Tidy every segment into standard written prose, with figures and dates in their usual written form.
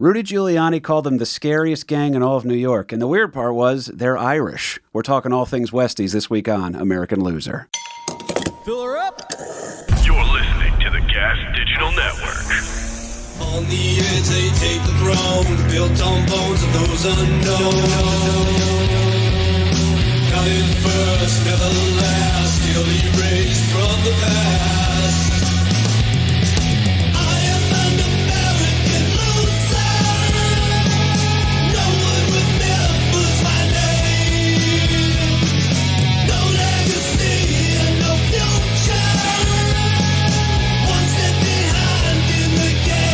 Rudy Giuliani called them the scariest gang in all of New York. And the weird part was they're Irish. We're talking all things Westies this week on American Loser. Fill her up. You're listening to the Gas Digital Network. On the edge they take the throne, built on bones of those unknown. Coming first, never last, still erased from the past. I am an American loser. No one remembers my name. No legacy and no future. One step behind in the game.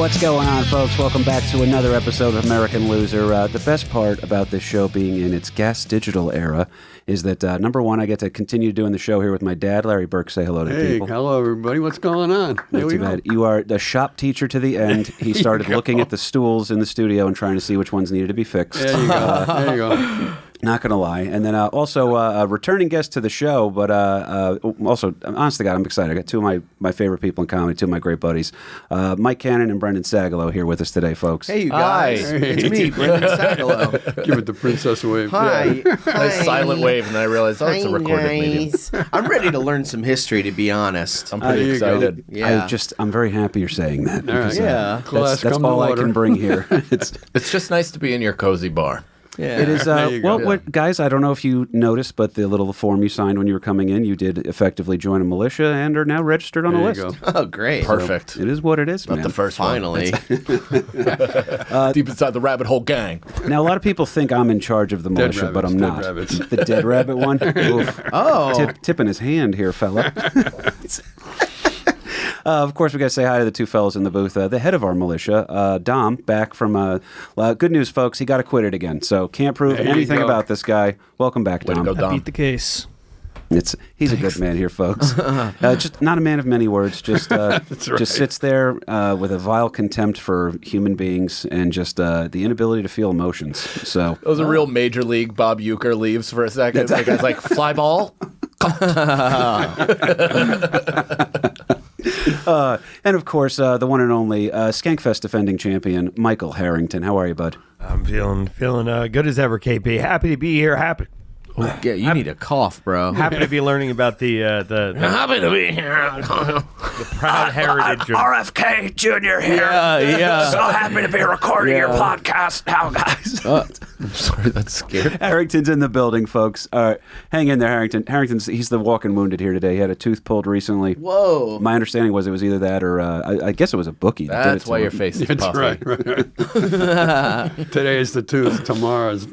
What's going on, folks? Welcome back to another episode of American Loser. The best part about this show being in its Gas Digital era is that, number one, I get to continue doing the show here with my dad, Larry Burke. Say hello to people. Hey, hello, everybody. What's going on? Not too bad. You are the shop teacher to the end. He started looking at the stools in the studio and trying to see which ones needed to be fixed. There you go. There you go. Not going to lie. And then also a returning guest to the show, but also, honest to God, I'm excited. I got two of my favorite people in comedy, two of my great buddies, Mike Cannon and Brendan Sagalow here with us today, folks. Hey, you guys. Hi. It's me, Brendan Sagalow. Give it the princess wave. Hi. Nice silent wave, and I realized, it's a recorded medium. I'm ready to learn some history, to be honest. I'm pretty There you go. excited. Yeah. I'm very happy you're saying that. Because, Yeah. that's all I can bring here. It's just nice to be in your cozy bar. Yeah. It is, There you go. what, guys, I don't know if you noticed, but the little form you signed when you were coming in, you did effectively join a militia and are now registered on a There list. you go. Oh, great. Perfect. It is what it is, Not man. the first Finally. Deep inside the rabbit hole gang. Now, a lot of people think I'm in charge of the militia, but I'm rabbits, not. dead rabbits. The dead rabbit one? Oof. Oh. Tipping his hand here, fella. Of course, we got to say hi to the two fellas in the booth. The head of our militia, Dom, back from good news, folks. He got acquitted again, so can't prove There you anything go. about this guy. Welcome back, Way to Dom. go, Dom. Beat the case. He's a good man here, folks. Just not a man of many words. Just just sits there with a vile contempt for human beings and just the inability to feel emotions. So That was a real major league Bob Uecker leaves for a second. The guy's like, fly ball? and of course, the one and only Skankfest defending champion, Michael Harrington. How are you, bud? I'm feeling good as ever, KP. Happy to be here. Happy Yeah, you need a cough, bro. to be learning about the Happy to be here. proud heritage of RFK Jr. here. Yeah. So happy to be recording your Yeah. podcast now, guys. I'm sorry, that's scared. Harrington's in the building, folks. All right, hang in there, Harrington. He's the walking wounded here today. He had a tooth pulled recently. Whoa. My understanding was it was either that or I guess it was a bookie. That did it That's to why him. your face is That's puffy. right. Today is the tooth. Tomorrow's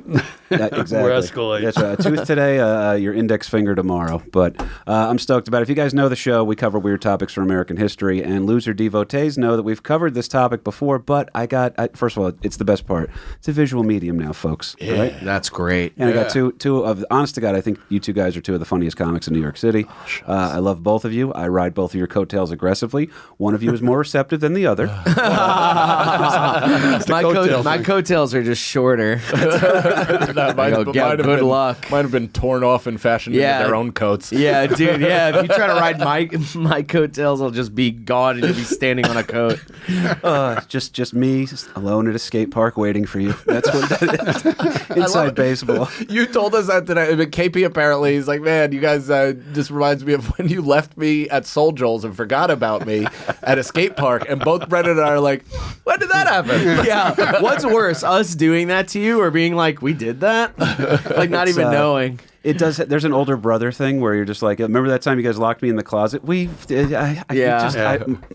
Exactly. We're escalating. That's right. A tooth today, your index finger tomorrow. But I'm stoked about it. If you guys know the show, we cover weird topics from American history, and loser devotees know that we've covered this topic before. But first of all, it's the best part. It's a visual medium now, folks. Yeah. Right? That's great. And I got two of, honest to God, I think you two guys are two of the funniest comics in New York City. I love both of you. I ride both of your coattails aggressively. One of you is more receptive than the other. My coattails are just shorter. Good luck. Might have been torn off and fashioned into their own coats. Yeah, dude. Yeah, if you try to ride my coattails, I'll just be gone and you'll be standing on a coat. Just me alone at a skate park waiting for you. That's what that is. Inside baseball. You told us that today. But KP apparently is like, man, you guys just reminds me of when you left me at Soul Joel's and forgot about me at a skate park. And both Brendan and I are like, when did that happen? Yeah. What's worse, us doing that to you or being like, we did that? Like not even knowing. It does. There's an older brother thing where you're just like, remember that time you guys locked me in the closet?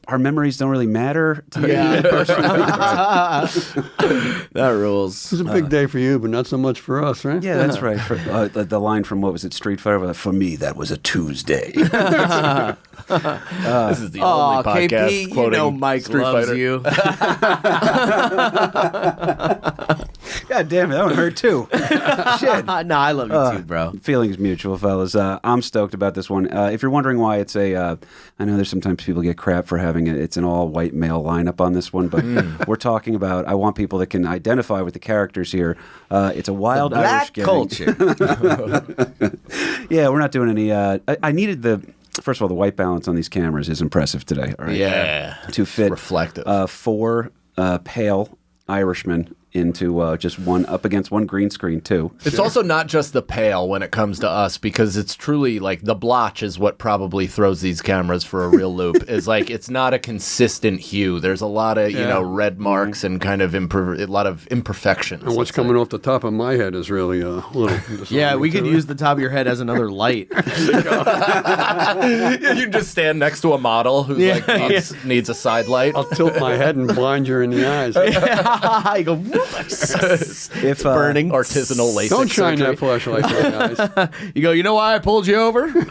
Our memories don't really matter to me personally. That rules. It's a big day for you, but not so much for us, right? Yeah, that's right. For, the line from, what was it, Street Fighter? For me, that was a Tuesday. This is the only podcast KP, quoting you know Mike Street loves Fighter. you. God damn it, that one hurt too. Shit. No, I love you too, bro. Feelings mutual, fellas. I'm stoked about this one. If you're wondering why it's I know there's sometimes people get crap for having it's an all-white male lineup on this one, but we're talking about, I want people that can identify with the characters here. It's a wild Irish Black gang. culture. Yeah, we're not doing any, I needed first of all, the white balance on these cameras is impressive today. All right? Yeah. To fit reflective. 4 pale Irishmen into just one up against one green screen too. It's also not just the pale when it comes to us, because it's truly like the blotch is what probably throws these cameras for a real loop. Is like it's not a consistent hue. There's a lot of red marks and kind of a lot of imperfections. And what's coming off the top of my head is really a little. Yeah, we could use the top of your head as another light. You just stand next to a model who needs a side light. I'll tilt my head and blind you in the eyes. You go. If burning artisanal LASIK Don't shine surgery. that flashlight in my eyes. You go. You know why I pulled you over? Just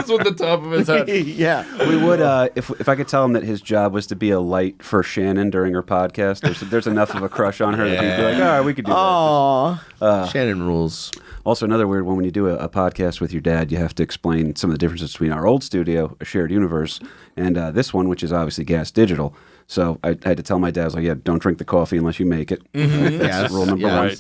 with the top of his head. Yeah. we would if I could tell him that his job was to be a light for Shannon during her podcast. There's enough of a crush on her that he'd be like, all right, we could do that. Aw. Shannon rules. Also, another weird one, when you do a podcast with your dad, you have to explain some of the differences between our old studio, a shared universe, and this one, which is obviously Gas Digital. So I had to tell my dad, I was like, yeah, don't drink the coffee unless you make it. That's rule number one.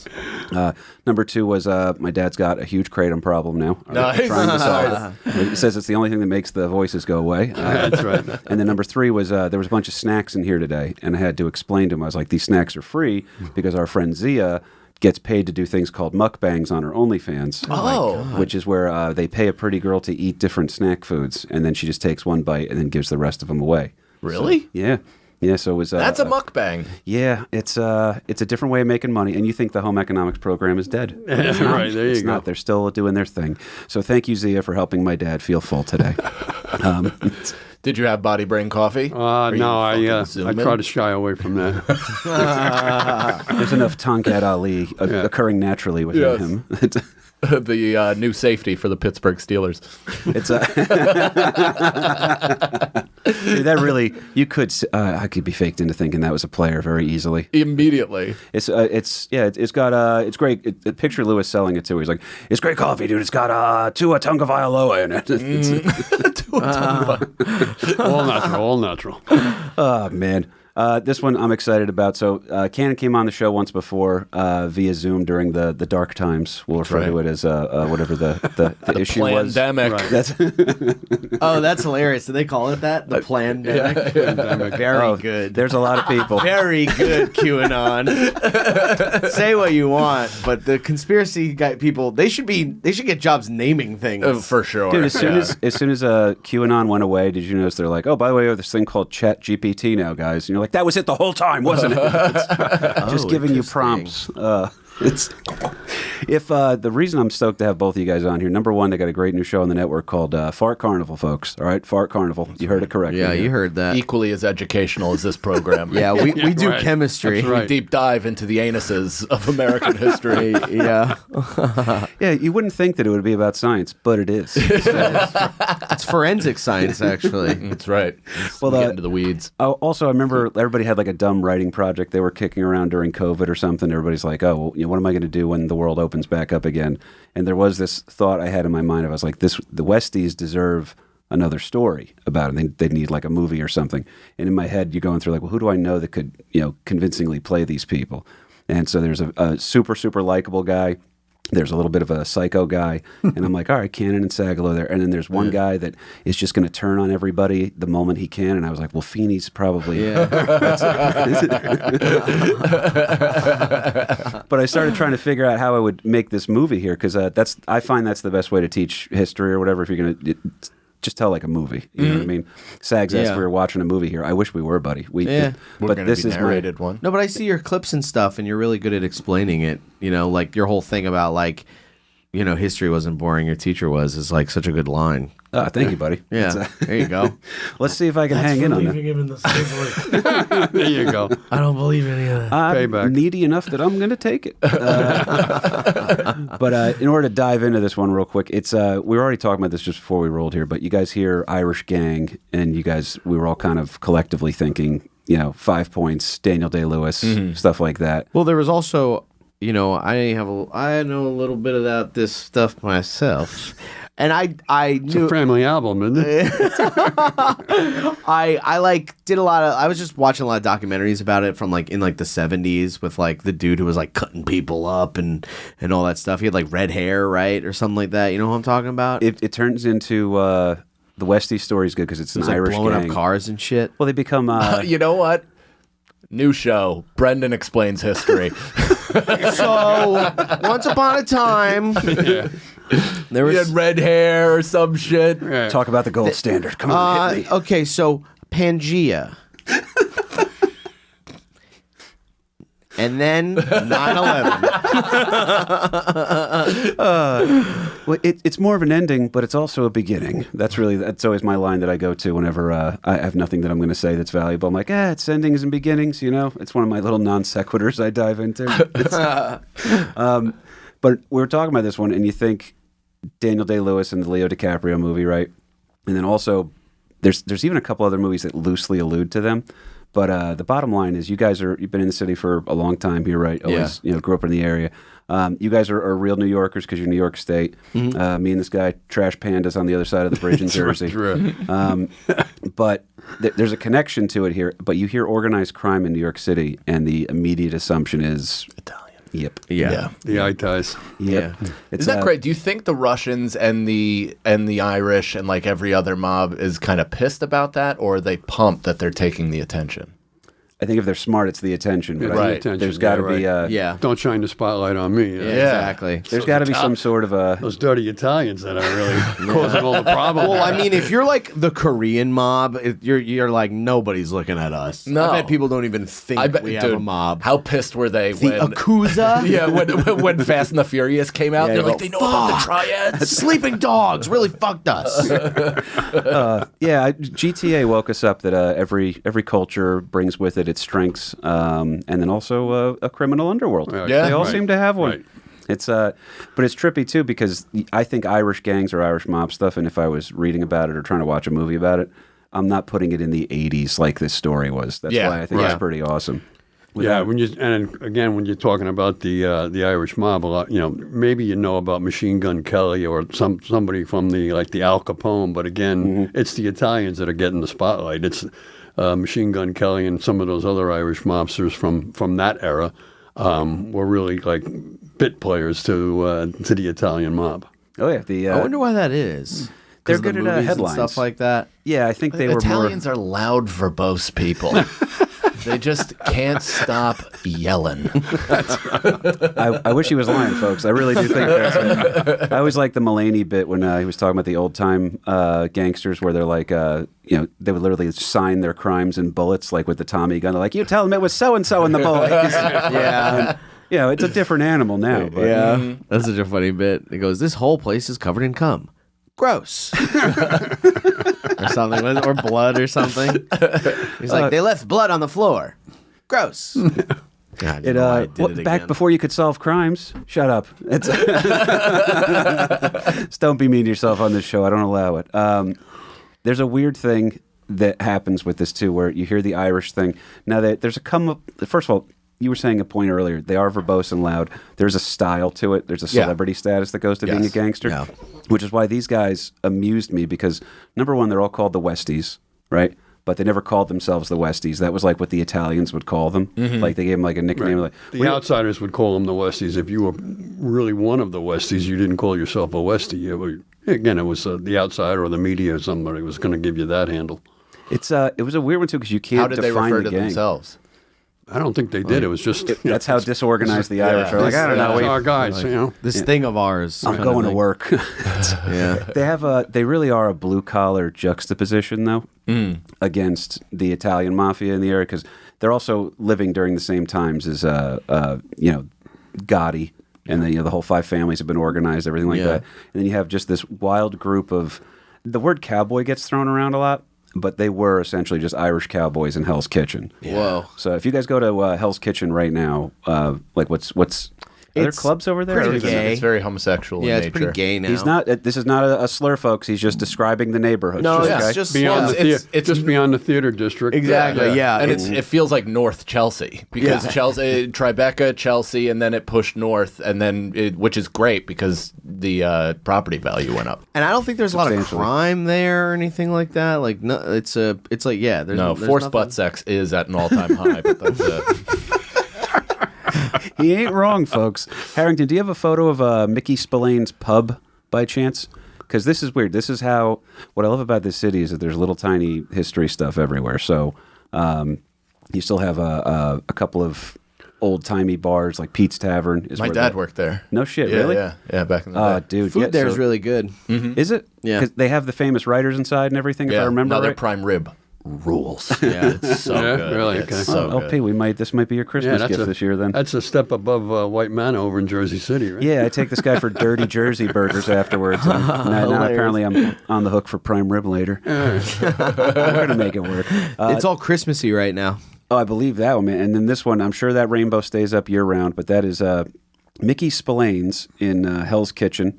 Right. Number 2 was my dad's got a huge kratom problem now. Nice. Trying to solve it. He says it's the only thing that makes the voices go away. That's right. And then number 3 was there was a bunch of snacks in here today, and I had to explain to him. I was like, these snacks are free because our friend Zia gets paid to do things called mukbangs on her OnlyFans. Which is where they pay a pretty girl to eat different snack foods, and then she just takes one bite and then gives the rest of them away. Really? So, yeah. Yeah, so it was... That's a mukbang. Yeah, it's a different way of making money, and you think the home economics program is dead. It's not. Right, there you It's go. not. They're still doing their thing. So thank you, Zia, for helping my dad feel full today. Did you have body brain coffee? Or you No, I fucking zoom in? try to shy away from that. There's enough Tonkat Ali occurring naturally within Yes. him. The new safety for the Pittsburgh Steelers. It's dude, that really you could I could be faked into thinking that was a player very easily. Immediately. It's got it's great. Picture Lewis selling it too. He's like, it's great coffee, dude. It's got Tua Tagovailoa in it. All natural. Oh man. This one I'm excited about. So Cannon came on the show once before via Zoom during the dark times. We'll refer to it as whatever the issue was. Pandemic. Right. That's Oh, that's hilarious. Do they call it that? The pandemic? Very good. There's a lot of people. Very good, QAnon. Say what you want, but the conspiracy guy people, they should get jobs naming things. For sure. Dude, as soon as QAnon went away, did you notice they're like, oh, by the way, we have this thing called Chat GPT now, guys. And you're like, that was it the whole time, wasn't it? It's just giving you prompts. The reason I'm stoked to have both of you guys on here, number one, they got a great new show on the network called Fart Carnival, folks. All right, Fart Carnival. You heard it correctly. Yeah, you heard that. Equally as educational as this program. Yeah, we do right. chemistry. That's right. We deep dive into the anuses of American history. Yeah. Yeah, you wouldn't think that it would be about science, but it is. It's forensic science, actually. That's right. Well, Get into the weeds. Also, I remember everybody had like a dumb writing project they were kicking around during COVID or something. Everybody's like, oh, well, what am I going to do when the world opens back up again? And there was this thought I had in my mind. I was like, the Westies deserve another story about it. They need like a movie or something. And in my head, you're going through like, well, who do I know that could, convincingly play these people? And so there's a super, super likable guy. There's a little bit of a psycho guy, and I'm like, all right, Cannon and Sagalow there. And then there's one guy that is just going to turn on everybody the moment he can. And I was like, well, Feeney's probably. Yeah. But I started trying to figure out how I would make this movie here, because I find that's the best way to teach history or whatever. If you're going to just tell like a movie, you know what I mean? Sags asked if we were watching a movie here. I wish we were, buddy. We're but gonna this be is narrated one. No, but I see your clips and stuff, and you're really good at explaining it. Like your whole thing about like, history wasn't boring. Your teacher was is like such a good line. Thank you, buddy. Yeah, there you go. Let's see if I can hang in on that. him in the slavery. There you go. I don't believe any of that. I'm Payback. needy enough that I'm going to take it. But in order to dive into this one real quick, we were already talking about this just before we rolled here, but you guys hear Irish Gang, and we were all kind of collectively thinking, 5 Points, Daniel Day-Lewis, stuff like that. Well, there was also, I know a little bit about this stuff myself. And I It's a knew family album, isn't it? I like did a lot of I was just watching a lot of documentaries about it from like in like the 70s with like the dude who was like cutting people up and all that stuff. He had like red hair, right, or something like that. You know what I'm talking about? It turns into the Westies story is good because it's an It's like Irish blowing gang. up cars and shit. Well, they become. You know what? New show. Brendan explains history. So once upon a time, there He was had red hair or some shit. Yeah. talk about the gold standard. Come on, hit me. okay, so Pangea. And then 9/11. Well, it's more of an ending, but it's also a beginning. That's always my line that I go to whenever I have nothing that I'm going to say that's valuable. I'm like, it's endings and beginnings. You know, it's one of my little non sequiturs I dive into. But we were talking about this one, and you think Daniel Day-Lewis and the Leo DiCaprio movie, right? And then also there's even a couple other movies that loosely allude to them. But the bottom line is, you've been in the city for a long time here, right? Always, grew up in the area. You guys are real New Yorkers because you're New York State. Mm-hmm. Me and this guy, Trash Pandas, on the other side of the bridge in Jersey. But there's a connection to it here. But you hear organized crime in New York City, and the immediate assumption is Italian. Yep. Yeah. The eye ties. Yep. Yeah. It's, Isn't that great? Do you think the Russians and the Irish and like every other mob is kind of pissed about that, or are they pumped that they're taking the attention? I think if they're smart, it's the attention. Yeah, Right. Right. attention. There's got to Yeah, be. right. Yeah. Don't shine the spotlight on me. Exactly. There's got to be some sort of a. Those dirty Italians that are really causing all the problems. Well, I mean, if you're like the Korean mob, you're like, nobody's looking at us. No. I bet people don't even think we have a mob. How pissed were they The when Akuza? yeah, when Fast and the Furious came out? Yeah, They're you like, go, they know about the triads. Sleeping dogs really fucked us. GTA woke us up that every culture brings with it its strengths, and then also a criminal underworld. Yeah, They all right, seem to have one. right. It's but it's trippy too because I think Irish gangs or Irish mob stuff, and if I was reading about it or trying to watch a movie about it, I'm not putting it in the 80s like this story was. That's Yeah, why I think right. it's pretty awesome. Yeah, when you're talking about the Irish mob a lot, maybe you know about Machine Gun Kelly or somebody from the Al Capone, but again, it's the Italians that are getting the spotlight. It's Machine Gun Kelly and some of those other Irish mobsters from that era were really like bit players to the Italian mob. Oh yeah, I wonder why that is. They're 'Cause good the at movies and headlines. stuff like that. yeah, I think they were Italians more. are loud, verbose people. They just can't stop yelling. I wish he was lying, folks. I really do think that's it. I always like the Mulaney bit when he was talking about the old time gangsters, where they're like, they would literally sign their crimes in bullets, like with the Tommy gun. They're like, you tell them it was so and so in the bullet. Yeah. It's a different animal now. But, Yeah. That's such a funny bit. It goes, this whole place is covered in cum. Gross. Or something, or blood or something. He's like, they left blood on the floor. Gross. God, back before you could solve crimes. Shut up. Just don't be mean to yourself on this show. I don't allow it. There's a weird thing that happens with this too, where you hear the Irish thing. Now there's a come up. First of all, you were saying a point earlier. They are verbose and loud. There's a style to it. There's a celebrity status that goes to being a gangster, which is why these guys amused me because number one, they're all called the Westies, right? But they never called themselves the Westies. That was like what the Italians would call them. Like they gave them like a nickname. Right. Like, The outsiders would call them the Westies. If you were really one of the Westies, you didn't call yourself a Westie. Again, it was the outsider or the media or somebody was going to give you that handle. it was a weird one too because you can't How did they define refer the to gang. themselves? I don't think they did. It was just That's how disorganized the Irish are. Like I don't know. It's our guys, This thing of ours. I'm kind of going to thing. work. Yeah. They really are a blue collar juxtaposition though against the Italian mafia in the area because they're also living during the same times as Gotti and the whole five families have been organized, everything like that. And then you have just this wild group of the word cowboy gets thrown around a lot. But they were essentially just Irish cowboys in Hell's Kitchen. Whoa. So if you guys go to Hell's Kitchen right now, like what's Are there clubs over there? pretty Or is it- gay. It's very homosexual Yeah, in it's nature. pretty gay now. He's not. This is not a slur, folks. He's just describing the neighborhood. No, okay? it's just Beyond well, just beyond the theater district. exactly. Yeah, And it feels like North Chelsea because Chelsea, Tribeca, Chelsea, and then it pushed north, and then which is great because the property value went up. and I don't think there's a lot of Substantially. crime there or anything like that. Like, no, it's like there's No, there's forced nothing. butt sex is at an all-time high, but that's it. He ain't wrong, folks. Harrington, do you have a photo of Mickey Spillane's pub by chance? Because this is weird. This is how. What I love about this city is that there's little tiny history stuff everywhere. So you still have a couple of old timey bars like Pete's Tavern. Is My where dad the- worked there. No shit, Yeah, really? yeah, back in the Oh, day. dude, Food yeah, there is so- really good. Is it? Yeah. 'Cause they have the famous writers inside and everything. If I remember no, they're right. prime rib. Rules. Yeah. It's so Yeah, good. really? It's Okay. so Oh, good. LP, this might be your Christmas that's gift this year then. That's a step above White Manor over in Jersey City, right? Yeah, I take this guy for dirty Jersey burgers afterwards. And now apparently I'm on the hook for prime rib later. We're gonna make it work. It's all Christmassy right now. Oh, I believe that one, man. And then this one, I'm sure that rainbow stays up year round, but that is Mickey Spillane's in Hell's Kitchen.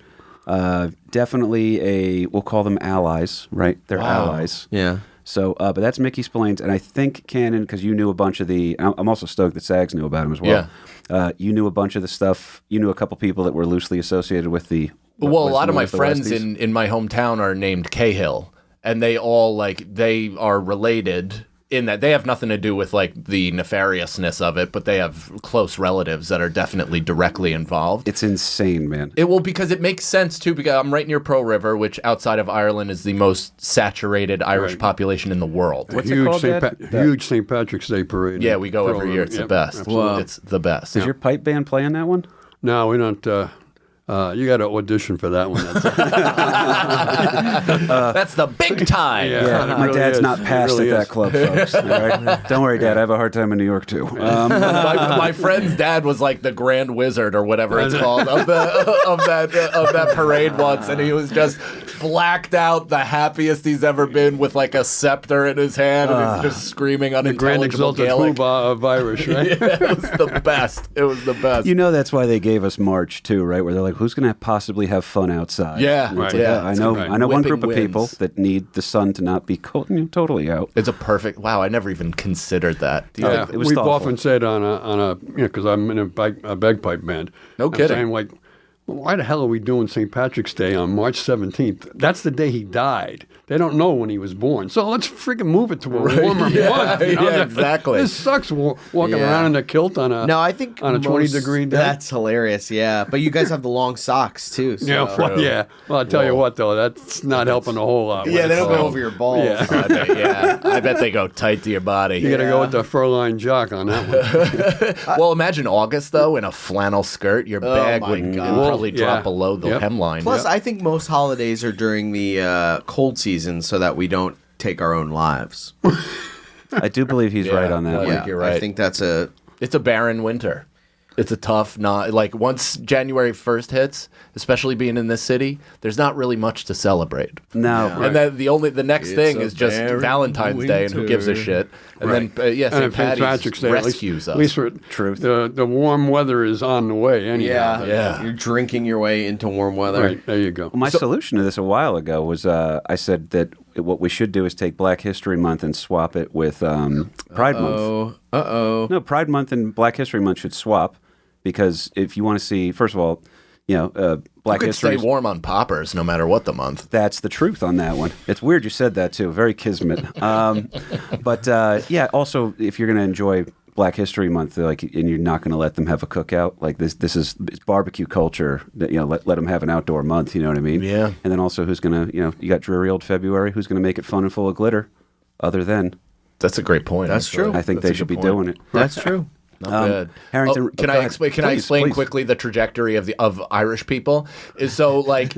Definitely we'll call them allies, right? They're allies. Yeah. So, but that's Mickey Spillane's, and I think Cannon, because you knew a bunch of I'm also stoked that Sags knew about him as well. Yeah. You knew a bunch of the stuff. You knew a couple people that were loosely associated with the. what Well, a was lot of known my as the friends Westies. in my hometown are named Cahill, and they all they are related in that they have nothing to do with the nefariousness of it, but they have close relatives that are definitely directly involved. It's insane, man. Because it makes sense too, because I'm right near Pearl River, which outside of Ireland is the most saturated Irish population in the world. What's it huge called, Dad? huge St. Patrick's Day parade. Yeah, we go Pearl every year. River. It's the Yep, best. absolutely. It's the best. Does your pipe band play on that one? No, we don't. You got to audition for that one. That's the big time. Yeah, it my really dad's is. not It passed really at that is. club, folks. All right? Don't worry, Dad. I have a hard time in New York too. My friend's dad was like the Grand Wizard or whatever it's called of that parade once, and he was just blacked out, the happiest he's ever been, with like a scepter in his hand, and he's just screaming Grand unintelligible exalted Gaelic. hoobah of Irish, right? Yeah, it was the best. It was the best. You know that's why they gave us March too, right? Where they're like, "Who's going to possibly have fun outside?" Yeah, And it's Right. like, yeah. I know. Right. I know one Whipping group of people winds. that need the sun to not be totally out. It's a perfect. Wow, I never even considered that. Do you Yeah, think- it was we've thoughtful. often said on a because I'm in a bagpipe band. No I'm kidding. saying, like, why the hell are we doing St. Patrick's Day on March 17th? That's the day he died. They don't know when he was born. So let's freaking move it to a warmer Yeah, month. you know? yeah, exactly. This sucks walking Yeah. around in a kilt on a No, I think on a 20-degree day. That's hilarious. Yeah, but you guys have the long socks too. So. Yeah, well, yeah. Well, I'll tell you what, though, that's not helping a whole lot. Yeah, they don't Oh. go over your balls. Yeah. I bet they go tight to your body. You got to go with the fur-lined jock on that one. Well, imagine August though in a flannel skirt. Your bag my would God. probably Yeah. drop below the Yep. hemline. Plus, I think most holidays are during the cold season, so that we don't take our own lives. I do believe he's right on that. I one. think you're right. I think that's a. It's a barren winter. It's a tough, not like once January 1st hits, especially being in this city, there's not really much to celebrate. No, And then the next thing a is just barren Valentine's Day, and who gives a winter. shit? And Right. then And St. St. Patrick's Day, rescues at least us. Truth. The warm weather is on the way anyhow. Yeah. You're drinking your way into warm weather. Right, there you go. My solution to this a while ago was I said that what we should do is take Black History Month and swap it with Pride Month. No, Pride Month and Black History Month should swap because if you want to see, first of all, Black You could History. stay warm on poppers no matter what the month. That's the truth on that one. It's weird you said that too. Very kismet. But yeah, also if you're going to enjoy Black History Month, and you're not going to let them have a cookout, like this is it's barbecue culture. Let them have an outdoor month. You know what I mean? Yeah. And then also, who's going to you got dreary old February? Who's going to make it fun and full of glitter? Other than That's a great point. That's actually. true. I think That's a they should be good point. doing it. That's true. Not bad. Harrington, can go I ahead. explain? Can I Please, explain please. quickly the trajectory of Irish people? Is so like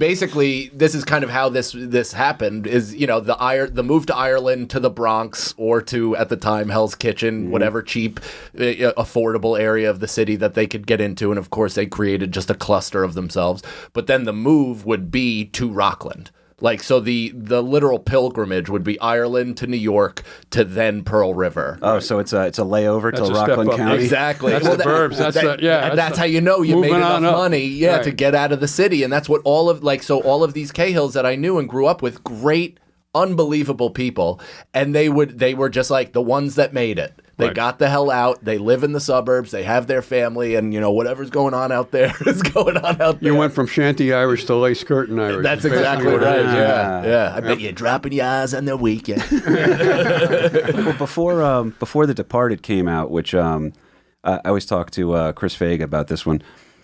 basically this is kind of how this happened. Is the move to Ireland to the Bronx or to at the time Hell's Kitchen, whatever cheap, affordable area of the city that they could get into, and of course they created just a cluster of themselves. But then the move would be to Rockland. Like, so the literal pilgrimage would be Ireland to New York to then Pearl River. Oh, so it's a layover That's to a step Rockland up. County. Exactly. That's the burbs. That's how you know you made Moving enough on up. money, Right. to get out of the city. And that's what all of these Cahills that I knew and grew up with, great, unbelievable people. And they were just like the ones that made it. They Right. got the hell out. They live in the suburbs. They have their family, and whatever's going on out there is going on out there. You went from shanty Irish to lace curtain Irish. That's exactly Basically. right. Yeah. I bet you're dropping your eyes on the weekend. Well, before The Departed came out, which I always talk to Chris Faga about this one.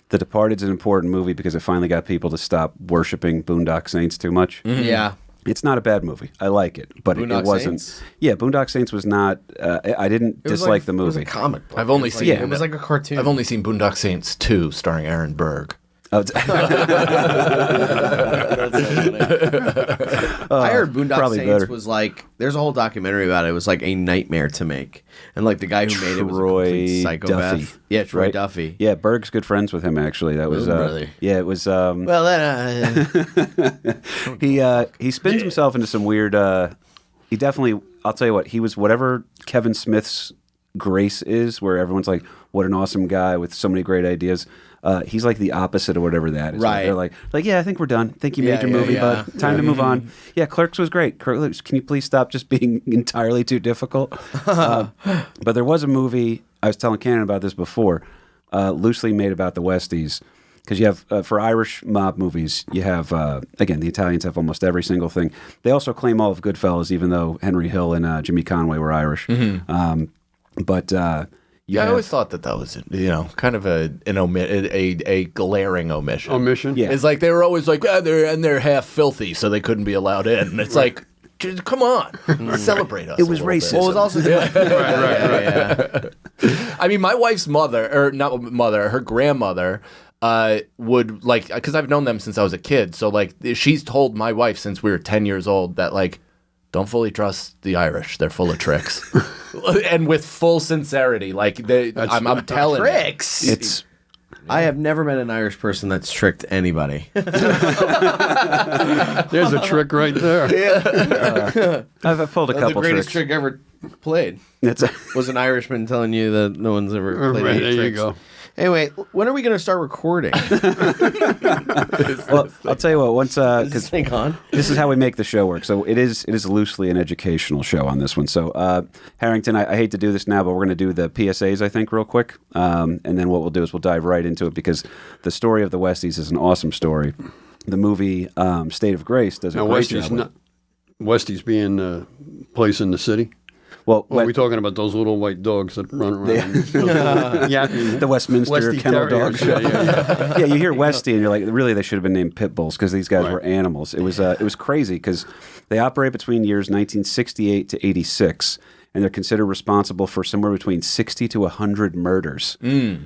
The Departed's an important movie because it finally got people to stop worshiping Boondock Saints too much. Yeah. It's not a bad movie. I like it, but it Boondock wasn't. Saints? Yeah, Boondock Saints was not. I didn't It was dislike the It was a movie. comic book. I've only It was seen like, it was like a cartoon. I've only seen Boondock Saints 2 starring Aaron Berg. Oh, it's- I heard Boondock probably Saints better. was like, there's a whole documentary about it. It was like a nightmare to make. And like the guy who made it was a complete Troy psychopath. Duffy, Yeah, Troy right? Duffy. Yeah, Berg's good friends with him. Actually, that was. Really? Yeah, it was. Well, then, He spins himself into some weird. He definitely. I'll tell you what. He was whatever Kevin Smith's grace is, where everyone's like, "What an awesome guy with so many great ideas." He's like the opposite of whatever that is. Right. They're like, yeah, I think we're done. Think you made Yeah, your movie, yeah. bud. Time to move on. Yeah, Clerks was great. Clerks, can you please stop just being entirely too difficult? But there was a movie. I was telling Cannon about this before. Loosely made about the Westies. Because you have, for Irish mob movies, you have, again, the Italians have almost every single thing. They also claim all of Goodfellas, even though Henry Hill and Jimmy Conway were Irish. I always thought that was, kind of a glaring omission. Omission? Yeah. It's like they were always like, they're half filthy, so they couldn't be allowed in. And it's like, just come on, celebrate us. It was a little racist. bit. well, it was also I mean, my wife's mother, or not mother, her grandmother, would like, because I've known them since I was a kid. So like, she's told my wife since we were 10 years old that like, don't fully trust the Irish. They're full of tricks, and with full sincerity, like I'm telling tricks. It's I have never met an Irish person that's tricked anybody. There's a trick right there. I've pulled a The couple greatest tricks. trick ever played It's was an Irishman telling you that no one's ever played Right, any there you tricks. go. Anyway, when are we going to start recording? well, I'll tell you what. Once Is this because thing on? this is how we make the show work. So it is loosely an educational show on this one. So Harrington, I hate to do this now, but we're going to do the PSAs, I think, real quick, and then what we'll do is we'll dive right into it because the story of the Westies is an awesome story. The movie State of Grace does a Now, great Westies, job. with it. Westies being the place in the city. Well, Or are we talking about those little white dogs that run around? Yapping. the Westminster Westie Kennel Terriers. Dogs. Yeah, you hear Westie and you're like, really, they should have been named pit bulls because these guys Right. were animals. It was crazy because they operate between years 1968 to 86, and they're considered responsible for somewhere between 60 to 100 murders,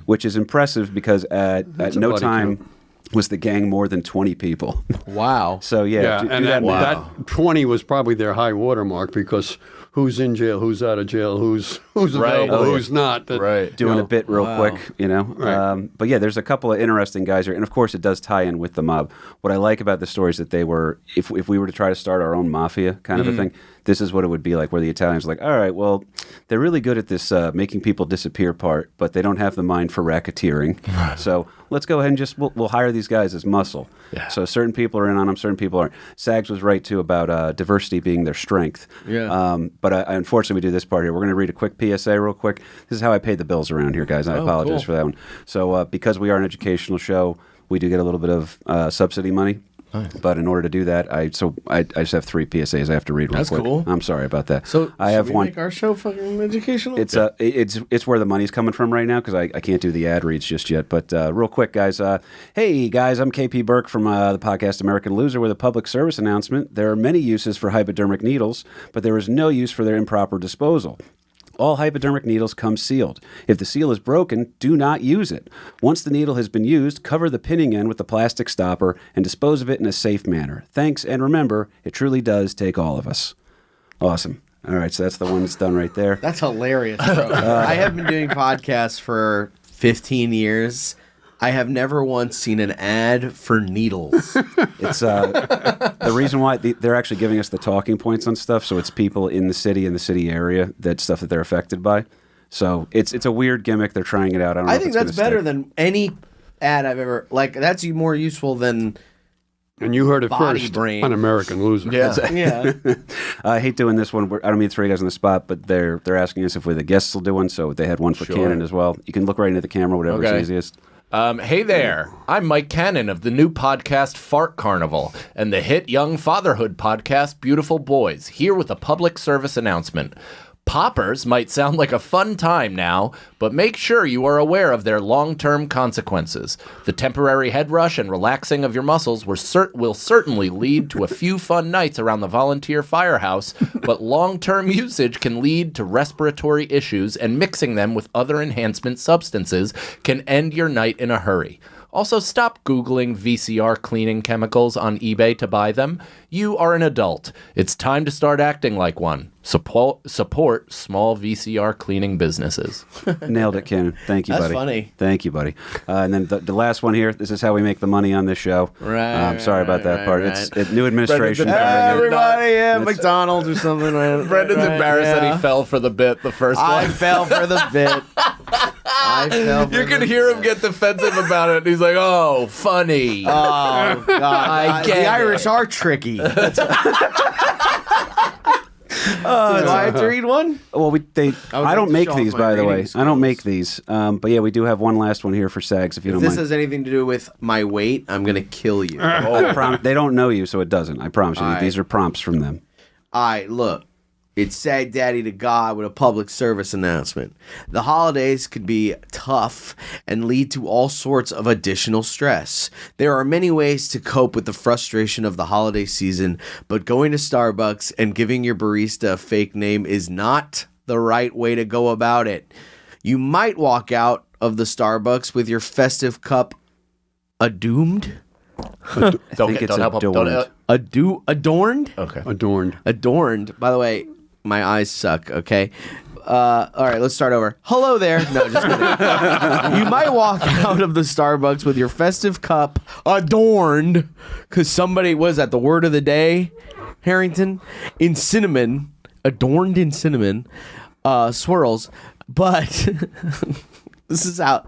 which is impressive because at a no body time count. was the gang more than 20 people. Wow. So yeah, Yeah, do and that math. that 20 was probably their high water mark because who's in jail, who's out of jail, who's available, Oh, yeah. who's not. That, Right. Doing you a know, bit real quick, Right. But yeah, there's a couple of interesting guys here, and of course, it does tie in with the mob. What I like about the story is that they were, if we were to try to start our own mafia kind of a thing, this is what it would be like. Where the Italians are like, all right, well, they're really good at this making people disappear part, but they don't have the mind for racketeering. So let's go ahead and just we'll hire these guys as muscle. Yeah. So certain people are in on them, certain people aren't. Sags was right too about diversity being their strength. Yeah. But I unfortunately, we do this part here. We're going to read a quick PSA real quick. This is how I pay the bills around here, guys. I apologize cool. for that one. So because we are an educational show, we do get a little bit of subsidy money. But in order to do that, I just have 3 PSAs I have to read real That's quick. cool. I'm sorry about that. So I should have we one. make our show fucking educational? It's where the money's coming from right now because I can't do the ad reads just yet. But real quick, guys. Hey, guys, I'm KP Burke from the podcast American Loser with a public service announcement. There are many uses for hypodermic needles, but there is no use for their improper disposal. All hypodermic needles come sealed. If the seal is broken, do not use it. Once the needle has been used, cover the pinning end with the plastic stopper and dispose of it in a safe manner. Thanks, and remember, it truly does take all of us. Awesome. All right, so that's the one that's done right there. That's hilarious, bro. I have been doing podcasts for 15 years. I have never once seen an ad for needles. It's the reason why they're actually giving us the talking points on stuff. So it's people in the city area that stuff that they're affected by. So it's a weird gimmick. They're trying it out. I don't know. I if think it's that's gonna better stick. than any ad I've ever that's more useful than And you heard it Body first brain. on American Loser. yeah. I hate doing this one. I don't mean to throw you guys on the spot, but they're asking us if the guests will do one. So they had one for Cannon as well. You can look right into the camera, whatever's Okay. easiest. Hey there, I'm Mike Cannon of the new podcast Fart Carnival and the hit young fatherhood podcast Beautiful Boys, here with a public service announcement. Poppers might sound like a fun time now, but make sure you are aware of their long-term consequences. The temporary head rush and relaxing of your muscles will certainly lead to a few fun nights around the volunteer firehouse, but long-term usage can lead to respiratory issues, and mixing them with other enhancement substances can end your night in a hurry. Also, stop Googling VCR cleaning chemicals on eBay to buy them. You are an adult. It's time to start acting like one. Support small VCR cleaning businesses. Nailed it, Cannon. Thank you, That's buddy. funny. Thank you, buddy. And then the last one here. This is how we make the money on this show. Right, Sorry about that right, part. right. It's new administration. Brendan, coming in. Everybody, McDonald's or something. Right? Brendan's Right, embarrassed that yeah. he fell for the bit the first I one. fell for the bit. I fell for You can hear him get defensive about it. And he's like, "Oh, funny." Oh God! I get the it. Irish are tricky. Do I have to read one? Well, I like don't to make show off these, my by the way. reading I don't make these. But yeah, we do have one last one here for Sags, if you If don't this mind. has anything to do with my weight, I'm gonna kill you. They don't know you, so it doesn't. I promise you. All right. These are prompts from them. All right, look. It's Sag Daddy to God with a public service announcement. The holidays could be tough and lead to all sorts of additional stress. There are many ways to cope with the frustration of the holiday season, but going to Starbucks and giving your barista a fake name is not the right way to go about it. You might walk out of the Starbucks with your festive cup adoomed? Don't it's help him. adorned. Adorned? Okay. Adorned. Adorned. By the way, my eyes suck, okay? All right, let's start over. Hello there. No, just kidding. You might walk out of the Starbucks with your festive cup adorned, because somebody, was that the word of the day, Harrington? In cinnamon, adorned in cinnamon, swirls. But this is how,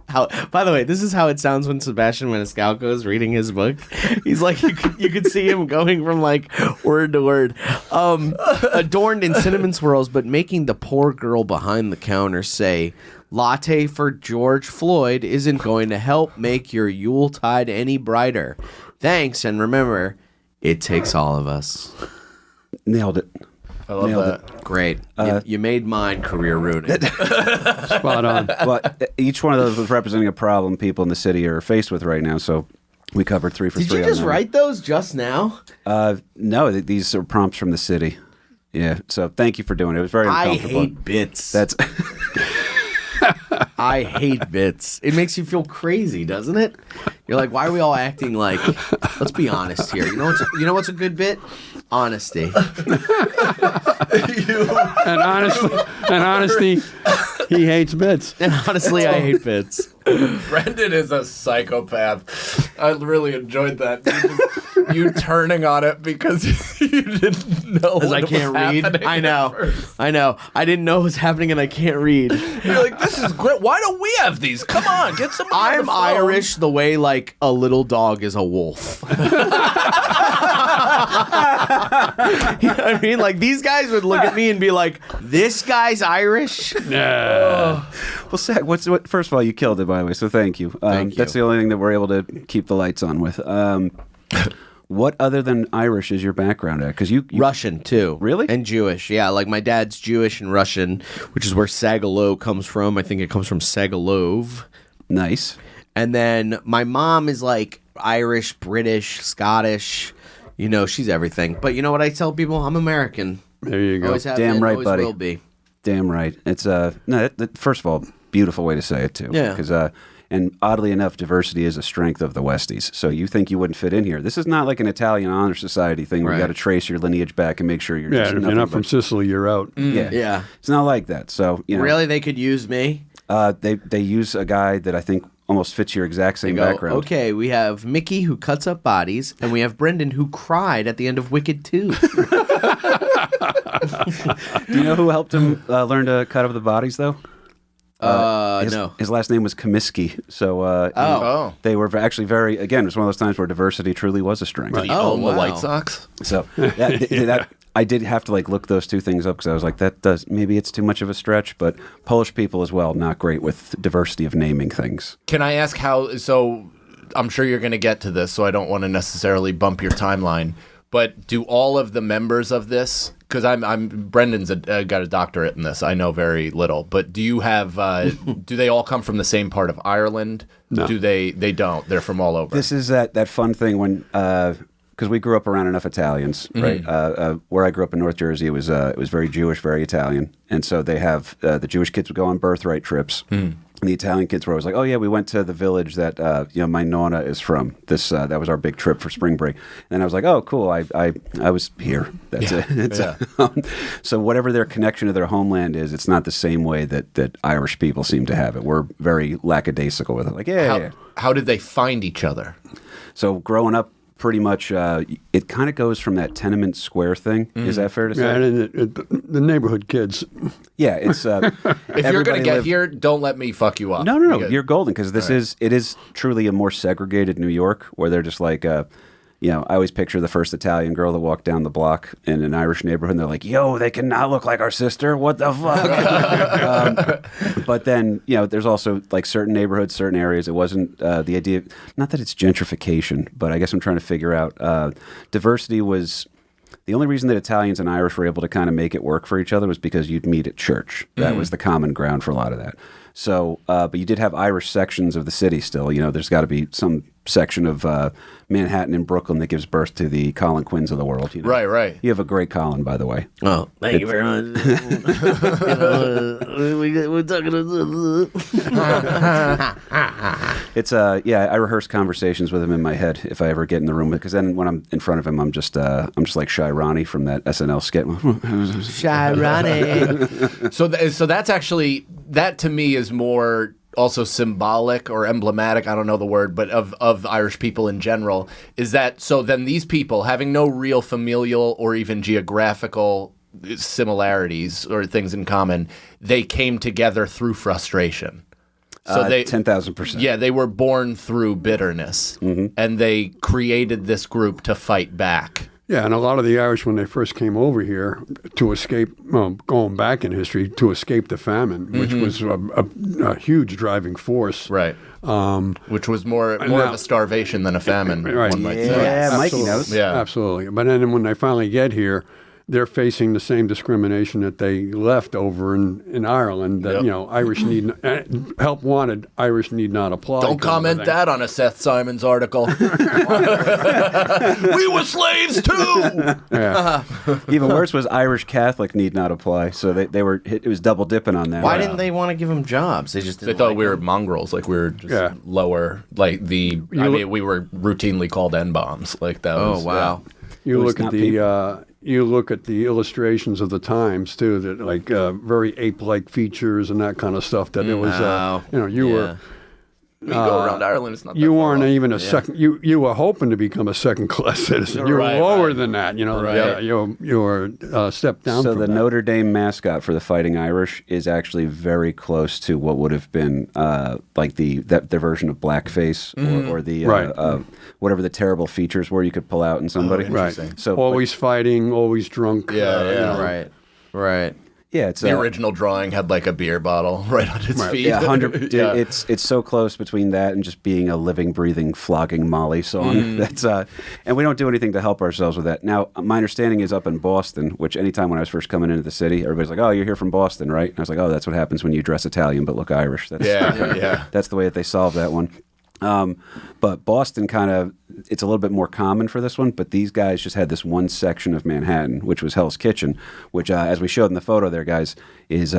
by the way, this is how it sounds when Sebastian Maniscalco is reading his book. He's like, you could see him going from like word to word. Adorned in cinnamon swirls, but making the poor girl behind the counter say, latte for George Floyd isn't going to help make your Yuletide any brighter. Thanks, and remember, it takes all of us. Nailed it. I love Nailed that. Great. You made mine career ruining. Spot on. Well, each one of those was representing a problem people in the city are faced with right now. So we covered 3 for 3. Did you on just that. write those just now? No, these are prompts from the city. Yeah. So thank you for doing it. It was very I uncomfortable. hate bits. That's I hate bits. It makes you feel crazy, doesn't it? You're like, why are we all acting like? Let's be honest here. You know what's a good bit? Honesty. And honesty, he hates bits. And honestly, I hate bits. Brendan is a psychopath. I really enjoyed that. You turning on it because you didn't know Because what I can't read. happening I know. at first. I know. I didn't know what was happening, and I can't read. You're like, this is great. Why don't we have these? Come on, get some. I'm Irish the way like a little dog is a wolf. You know what I mean? Like these guys would look at me and be like, "This guy's Irish." well, Zach, first of all, you killed it, by the way, so thank you. Thank you. That's the only thing that we're able to keep the lights on with. What other than Irish is your background at? Because you Russian too, Really? and Jewish. Yeah, like my dad's Jewish and Russian, which is where Sagalow comes from. I think it comes from Sagalov. nice. And then my mom is like Irish, British, Scottish. You know, she's everything. But you know what I tell people? I'm American. There you go. Always have Damn been, right, always buddy. will be. Damn right. It's first of all, beautiful way to say it too. Yeah. Because and oddly enough, diversity is a strength of the Westies. So you think you wouldn't fit in here? This is not like an Italian honor society thing where you Right. got to trace your lineage back and make sure you're Yeah, just and if nothing you're not from but- Sicily, you're out. Yeah, Yeah. It's not like that. So you know, Really, they could use me. they use a guy that I think almost fits your exact same Go, background. okay, we have Mickey who cuts up bodies, and we have Brendan who cried at the end of Wicked 2. Do you know who helped him learn to cut up the bodies, though? No. His last name was Comiskey. So they were actually very, again, it was one of those times where diversity truly was a strength. Did he Oh, own the wow. White Sox? So that I did have to like look those two things up because I was like, maybe it's too much of a stretch. But Polish people as well, not great with diversity of naming things. Can I ask how? So I'm sure you're going to get to this, so I don't want to necessarily bump your timeline. But do all of the members of this? Because Brendan's got a doctorate in this. I know very little. But do you have? Do they all come from the same part of Ireland? No. Do they? They don't. They're from all over. This is that fun thing when. Because we grew up around enough Italians, right? Where I grew up in North Jersey, it was very Jewish, very Italian, and so they have the Jewish kids would go on birthright trips, and the Italian kids were always like, "Oh yeah, we went to the village that my nonna is from." This that was our big trip for spring break, and I was like, "Oh cool, I was here." That's it. So whatever their connection to their homeland is, it's not the same way that Irish people seem to have it. We're very lackadaisical with it, like yeah. How did they find each other? So growing up. Pretty much, it kind of goes from that tenement square thing. Is that fair to say? Yeah, and the neighborhood kids. Yeah, it's. If you're going to get here, don't let me fuck you up. No, you're golden because it is truly a more segregated New York where they're just like, I always picture the first Italian girl that walked down the block in an Irish neighborhood. And they're like, "Yo, they cannot look like our sister. What the fuck?" But then, there's also like certain neighborhoods, certain areas. It wasn't the idea. Not that it's gentrification, but I guess I'm trying to figure out diversity was. The only reason that Italians and Irish were able to kind of make it work for each other was because you'd meet at church. That was the common ground for a lot of that. So, but you did have Irish sections of the city still. There's got to be some section of Manhattan and Brooklyn that gives birth to the Colin Quinns of the world. Right. You have a great Colin, by the way. Oh, thank you very much. We're talking It's I rehearse conversations with him in my head if I ever get in the room because then when I'm in front of him, I'm just like Shy Ronnie from that SNL skit. Shy Ronnie. So that's actually that to me is more also symbolic or emblematic, I don't know the word, but of Irish people in general, is that so then these people having no real familial or even geographical similarities or things in common, they came together through frustration. So they 10,000%. Yeah, they were born through bitterness, and they created this group to fight back. Yeah, and a lot of the Irish, when they first came over here to escape, going back in history, to escape the famine, which was a huge driving force. Right. Which was more of a starvation than a famine, Right. one might say. Yeah, Mikey knows. Yeah. Absolutely. But then when they finally get here, they're facing the same discrimination that they left over in Ireland. That Irish need help wanted. Irish need not apply. Don't comment that on a Seth Simons article. We were slaves too. Yeah. Even worse was Irish Catholic need not apply. So they were it was double dipping on that. Why didn't they want to give them jobs? They just They didn't thought like we were them. mongrels, like we were just lower, like we were routinely called N-bombs. Like that was. Oh wow. You At look least at not the you look at the illustrations of the times too, that like very ape-like features and that kind of stuff. That it was, you were. We go around Ireland. It's not. You that far weren't off. even a second. You were hoping to become a second-class citizen. You were Right, lower right. than that. Right. You were stepped down. So from the that. Notre Dame mascot for the Fighting Irish is actually very close to what would have been like their version of blackface or the Right. Whatever the terrible features were you could pull out in somebody. Right. So Always fighting, always drunk. Right. yeah, it's The original drawing had like a beer bottle right on its feet. Yeah, 100. Yeah. It's so close between that and just being a living, breathing, flogging Molly song. That's and we don't do anything to help ourselves with that. Now, my understanding is up in Boston, which anytime when I was first coming into the city, everybody's like, "Oh, you're here from Boston, right?" And I was like, "Oh, that's what happens when you dress Italian but look Irish." That's, Yeah. That's the way that they solved that one. But Boston it's a little bit more common for this one, but these guys just had this one section of Manhattan, which was Hell's Kitchen, which, as we showed in the photo there, guys, is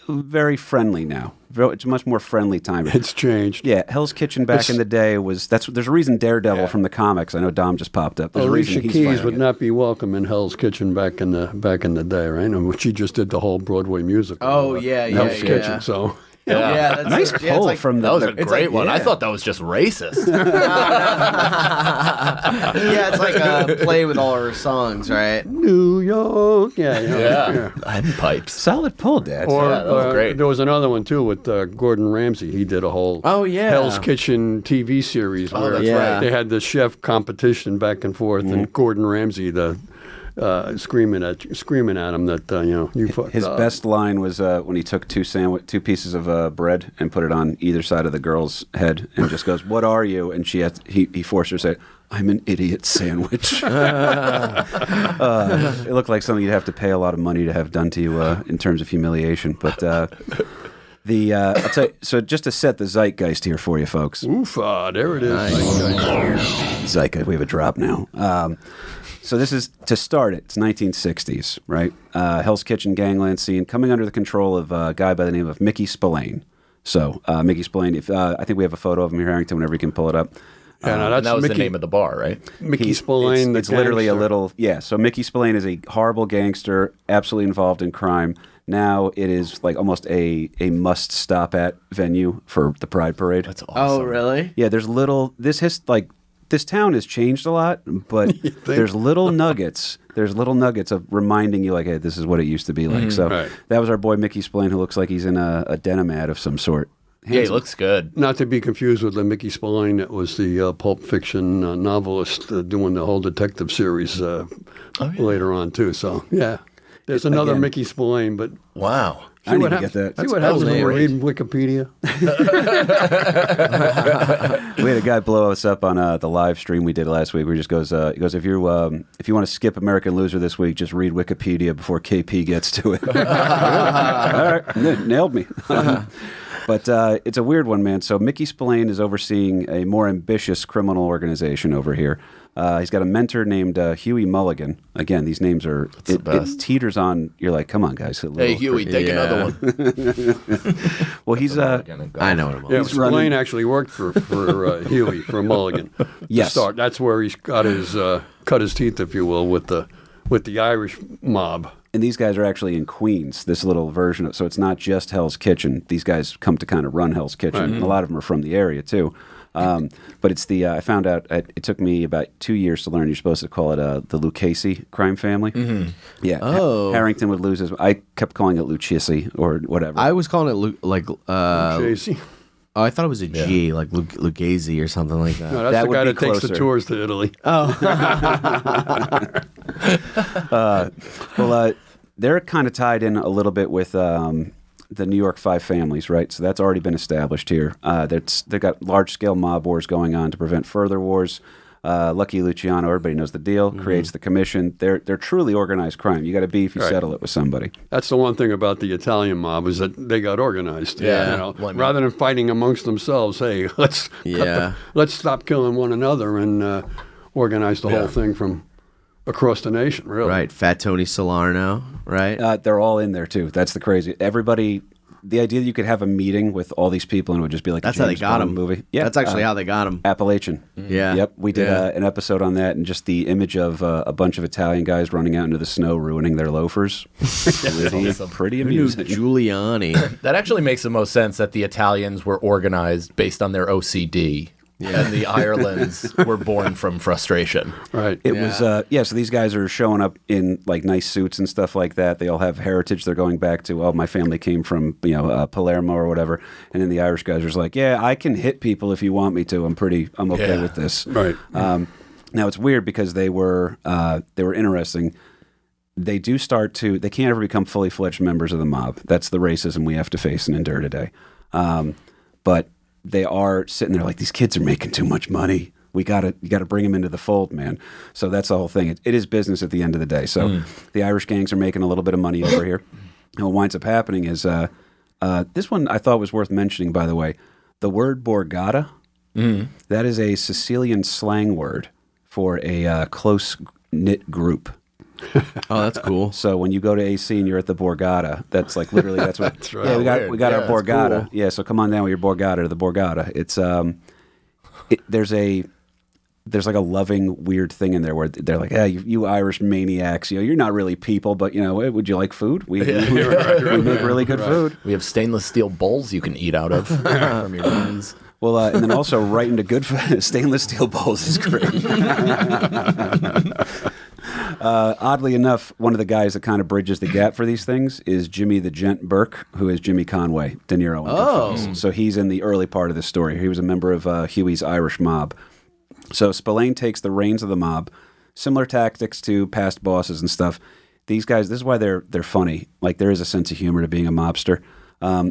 very friendly now. It's a much more friendly time. It's changed. Yeah, Hell's Kitchen back in the day there's a reason Daredevil from the comics, I know Dom just popped up. There's a reason Alicia he's Keys fighting would it. not be welcome in Hell's Kitchen back in the day, right? And she just did the whole Broadway musical. Oh, yeah, Hell's yeah, Kitchen. yeah. So Yeah, that's Nice yeah, pull it's like, from That was a It's great like- one. I yeah. thought that was just racist. yeah, it's like a play with all our songs, right? New York. Yeah. And pipes. Solid pull, Dad. Or Yeah, that was great. there was another one too with Gordon Ramsay. He did a whole Oh, yeah. Hell's Kitchen TV series where that's right. they had the chef competition back and forth, and Gordon Ramsay screaming at him that you fucked His up. best line was when he took two pieces of bread and put it on either side of the girl's head and just goes, "What are you?" And he forced her to say, "I'm an idiot sandwich." It looked like something you'd have to pay a lot of money to have done to you in terms of humiliation. But I'll tell you, so just to set the zeitgeist here for you folks. Oofa, there it is. Zeitgeist, we have a drop now. So this is, to start it, it's 1960s, right? Hell's Kitchen gangland scene coming under the control of a guy by the name of Mickey Spillane. So Mickey Spillane, I think we have a photo of him here, Harrington, whenever you can pull it up. Yeah, no, And that's that was Mickey, the name of the bar, right? Mickey Spillane. It's literally a little, yeah. So Mickey Spillane is a horrible gangster, absolutely involved in crime. Now it is like almost a must stop at venue for the Pride Parade. That's awesome. Oh, really? Yeah, there's little, this town has changed a lot, but there's little nuggets. There's little nuggets of reminding you, like, hey, this is what it used to be like. So Right. that was our boy Mickey Spillane, who looks like he's in a denim ad of some sort. Yeah, he looks good. Not to be confused with the Mickey Spillane that was the Pulp Fiction novelist doing the whole detective series later on, too. So, yeah. There's another Again. Mickey Spillane, but Wow. I didn't even get that. see what happens when you great. read Wikipedia? We had a guy blow us up on the live stream we did last week. Where he just goes, if you want to skip American Loser this week, just read Wikipedia before KP gets to it. All right, nailed me. But it's a weird one, man. So Mickey Spillane is overseeing a more ambitious criminal organization over here. He's got a mentor named Huey Mulligan. Again, these names are the it best. teeters on. You're like, come on, guys. Hey, Huey, take another one. Well, he's I know what I'm Yeah, He's Spillane running- actually worked for Huey, for Mulligan. Yes. To start. That's where he's got his cut his teeth, if you will, with the Irish mob. And these guys are actually in Queens, this little version of, so it's not just Hell's Kitchen. These guys come to kind of run Hell's Kitchen. Right. And a lot of them are from the area, too. But it's I found out, it took me about 2 years to learn you're supposed to call it the Lucchese crime family. Mm-hmm. Yeah. Oh. Harrington would lose his, I kept calling it Lucchese or whatever. I was calling it Casey. oh, I thought it was a G, like Lugazi or something like that. No, that's That the would guy be that takes the closer. tours to Italy. Well, they're kind of tied in a little bit with the New York Five Families, right? So that's already been established here. They've got large-scale mob wars going on to prevent further wars. Lucky Luciano, everybody knows the deal, creates the commission. They're truly organized crime. You got to beef, you Right. settle it with somebody. That's the one thing about the Italian mob is that they got organized. Yeah. You know, Well, I mean- rather than fighting amongst themselves, hey, let's stop killing one another and organize the whole thing from across the nation. Really, Right, Fat Tony Salerno, right? They're all in there, too. That's the crazy. Everybody, the idea that you could have a meeting with all these people and it would just be like That's a how they James got Bond him. movie. Yeah, That's actually how they got him. Appalachian. Yeah. Yep. We did Yeah. an episode on that, and just the image of a bunch of Italian guys running out into the snow, ruining their loafers. Pretty Who knew amusing. Giuliani? That actually makes the most sense that the Italians were organized based on their OCD. And the Irelands were born from frustration. right. It was, so these guys are showing up in like nice suits and stuff like that. They all have heritage. They're going back to, my family came from, Palermo or whatever. And then the Irish guys are just like, yeah, I can hit people if you want me to. I'm okay Yeah. with this. Right. Now it's weird because they were interesting. They do they can't ever become fully fledged members of the mob. That's the racism we have to face and endure today. But they are sitting there like, these kids are making too much money. You got to bring them into the fold, man. So that's the whole thing. It is business at the end of the day. So the Irish gangs are making a little bit of money over here. And what winds up happening is this one I thought was worth mentioning, by the way. The word borgata, that is a Sicilian slang word for a close-knit group. Oh, that's cool. So when you go to AC and you're at the Borgata, that's like literally that's what. That's right. Yeah, we got Weird. our Yeah, Borgata. that's cool. Yeah, so come on down with your Borgata to the Borgata. It's there's a there's like a loving weird thing in there where they're like, "Hey, you Irish maniacs, you're not really people, but would you like food? We make really good food. We have stainless steel bowls you can eat out of from your means. Well, and then also right into good stainless steel bowls is great. Oddly enough, one of the guys that kind of bridges the gap for these things is Jimmy the Gent Burke, who is Jimmy Conway, De Niro. So he's in the early part of the story. He was a member of Huey's Irish mob. So Spillane takes the reins of the mob. Similar tactics to past bosses and stuff. These guys, this is why they're funny. Like, there is a sense of humor to being a mobster.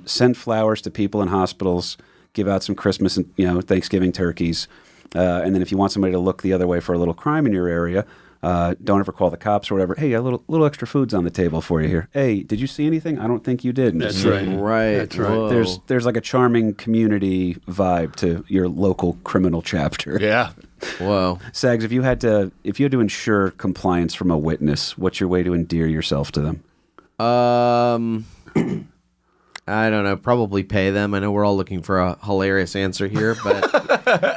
Send flowers to people in hospitals. Give out some Christmas and Thanksgiving turkeys. And then if you want somebody to look the other way for a little crime in your area, don't ever call the cops or whatever. Hey, a little extra food's on the table for you here. Hey, did you see anything? I don't think you did. That's right. Right. That's right. Whoa. There's like a charming community vibe to your local criminal chapter. Yeah. Whoa. Sags, if you had to ensure compliance from a witness, what's your way to endear yourself to them? I don't know. Probably pay them. I know we're all looking for a hilarious answer here, but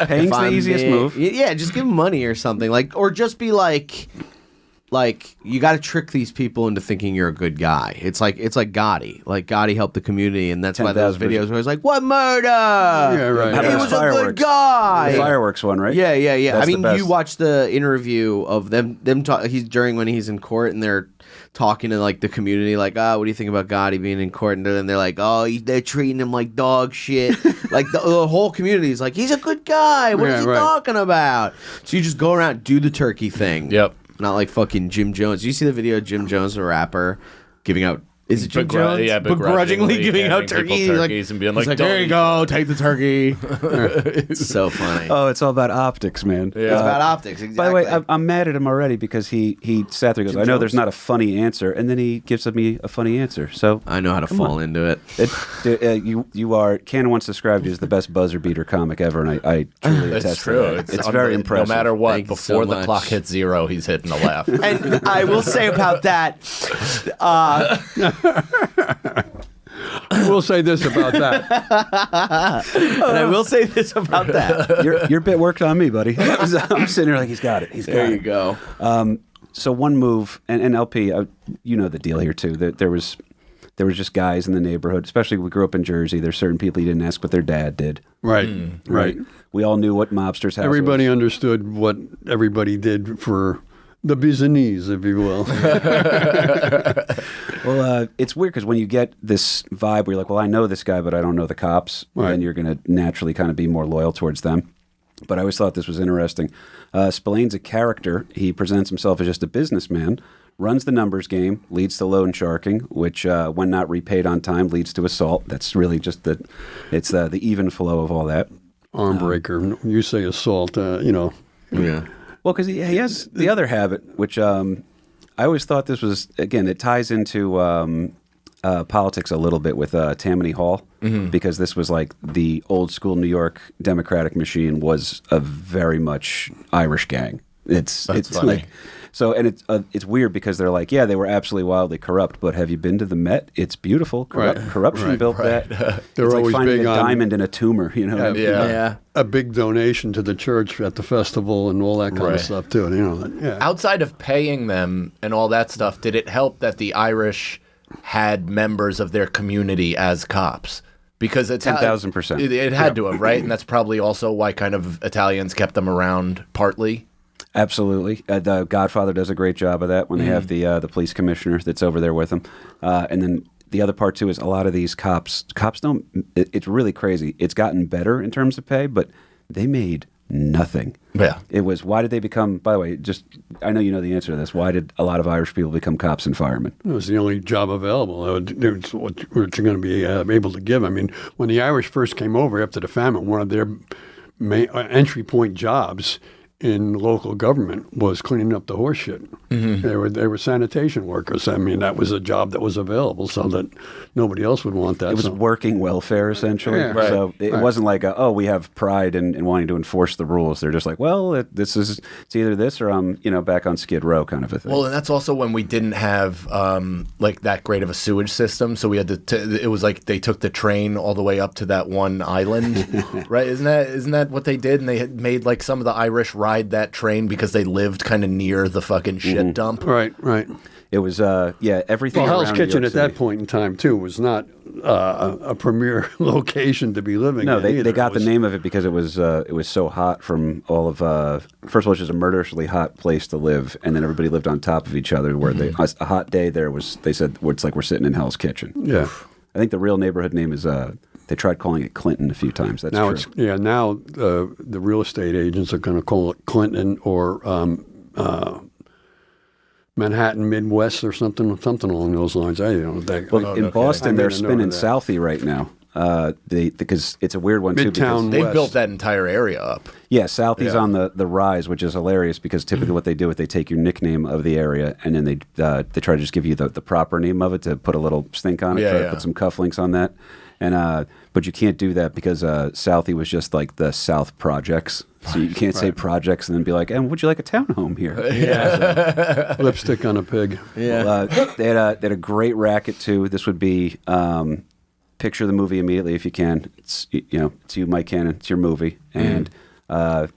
Paying's the easiest move. Yeah, just give them money or something. Or just be like you got to trick these people into thinking you're a good guy. It's like Gotti. Like Gotti helped the community, and that's why those videos were always like, "What murder? Yeah, right. He was a good guy." The fireworks one, right? Yeah. That's I mean, the best. you watch the interview of them talk. When he's in court, and they're talking to like the community, like, what do you think about Gotti being in court? And then they're like, they're treating him like dog shit. Like the whole community is like, he's a good guy. What is he talking about? So you just go around, do the turkey thing. Yep. Not like fucking Jim Jones. Do you see the video of Jim Jones, the rapper, giving out? Is it Jim Jones? Yeah, begrudgingly giving out handing people turkeys, turkeys and being like, he's there you go, take the turkey. It's so funny. Oh, it's all about optics, man. It's about optics. Exactly. By the way, I'm mad at him already because he sat there and goes, I know there's not a funny answer, and then he gives me a funny answer. So I know how to fall into it. You are, Cannon once described you as the best buzzer beater comic ever, and I truly attest It's true. to that. It's very impressive. No matter what, Thank you before so the much. clock hits 0, he's hitting a laugh. And I will say about that, I will say this about that. and I will say this about that. Your bit worked on me, buddy. I'm sitting there like, he's got it. There you go. So one move, and LP, you know the deal here too. There was just guys in the neighborhood, especially we grew up in Jersey. There's certain people you didn't ask what their dad did. Right. Right. We all knew what mobsters' house Everybody was. understood what everybody did for the business, if you will. Well, it's weird because when you get this vibe where you're like, well, I know this guy, but I don't know the cops, Right. then you're going to naturally kind of be more loyal towards them. But I always thought this was interesting. Spillane's a character. He presents himself as just a businessman, runs the numbers game, leads to loan sharking, which, when not repaid on time, leads to assault. That's really just the even flow of all that. Arm breaker. You say assault, Yeah. Well, because he has the other habit, which I always thought this was, again, it ties into politics a little bit with Tammany Hall, because this was like the old school New York Democratic machine was a very much Irish gang. It's funny. like, so, and it's weird because they're like, yeah, they were absolutely wildly corrupt, but have you been to the Met? It's beautiful. Corruption built that. They're it's like always finding big a on- diamond in a tumor, you know? Yeah. a big donation to the church at the festival and all that kind Right. of stuff too. Yeah. Outside of paying them and all that stuff, did it help that the Irish had members of their community as cops? Because 10,000%. It had to have, right? And that's probably also why kind of Italians kept them around, partly. Absolutely. The Godfather does a great job of that when they have the police commissioner that's over there with them. And then the other part, too, is a lot of these cops don't, it's really crazy. It's gotten better in terms of pay, but they made nothing. Yeah. It was, why did they become, by the way, I know you know the answer to this. Why did a lot of Irish people become cops and firemen? It was the only job available. It's what you're going to be able to give. I mean, when the Irish first came over after the famine, one of their main entry point jobs in local government was cleaning up the horse shit. They were sanitation workers. I mean, that was a job that was available, so that nobody else would want that. It was working welfare, essentially. Yeah. Right. So it wasn't like, we have pride in wanting to enforce the rules. They're just like, well, it's either this or I'm, back on Skid Row kind of a thing. Well, and that's also when we didn't have like that great of a sewage system, so we had it was like they took the train all the way up to that one island, right? Isn't that what they did? And they had made like some of the Irish ride that train because they lived kind of near the fucking shit dump. Right. It was, everything Well, Hell's around Kitchen New at York that point in time, too, was not a premier location to be living No, in. they got the name of it because it was so hot from all of first of all, it's just a murderously hot place to live, and then everybody lived on top of each other. Where a hot day there was, they said it's like we're sitting in Hell's Kitchen. Yeah, I think the real neighborhood name is they tried calling it Clinton a few times. That's now true. Now the real estate agents are going to call it Clinton or Manhattan Midwest or something along those lines. In Boston, they're spinning Southie right now. Because it's a weird one too. Midtown Because They've built that entire area up. yeah, Southie's on the rise, which is hilarious because typically what they do is they take your nickname of the area and then they try to just give you the proper name of it to put a little stink on it, try to put some cufflinks on that. And but you can't do that because Southie was just like the South Projects. So you can't say projects and then be like, and would you like a townhome here? Yeah. Lipstick on a pig. Yeah. Well, they had a great racket too. This would be picture the movie immediately if you can. It's it's you, Mike Cannon. It's your movie, and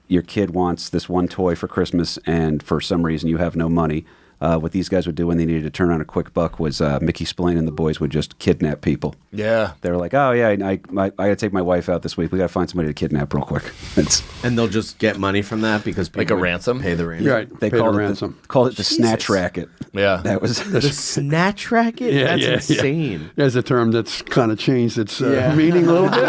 your kid wants this one toy for Christmas, and for some reason you have no money. What these guys would do when they needed to turn on a quick buck was Mickey Spillane and the boys would just kidnap people. Yeah. They were like, oh, yeah, I got to take my wife out this week. We got to find somebody to kidnap real quick. And they'll just get money from that because people Like a would ransom? pay the ransom. Right. They Pay the called ransom. it the snatch racket. Yeah. That was The snatch racket? Yeah, That's yeah, insane. Yeah. There's a term that's kind of changed its meaning a little bit.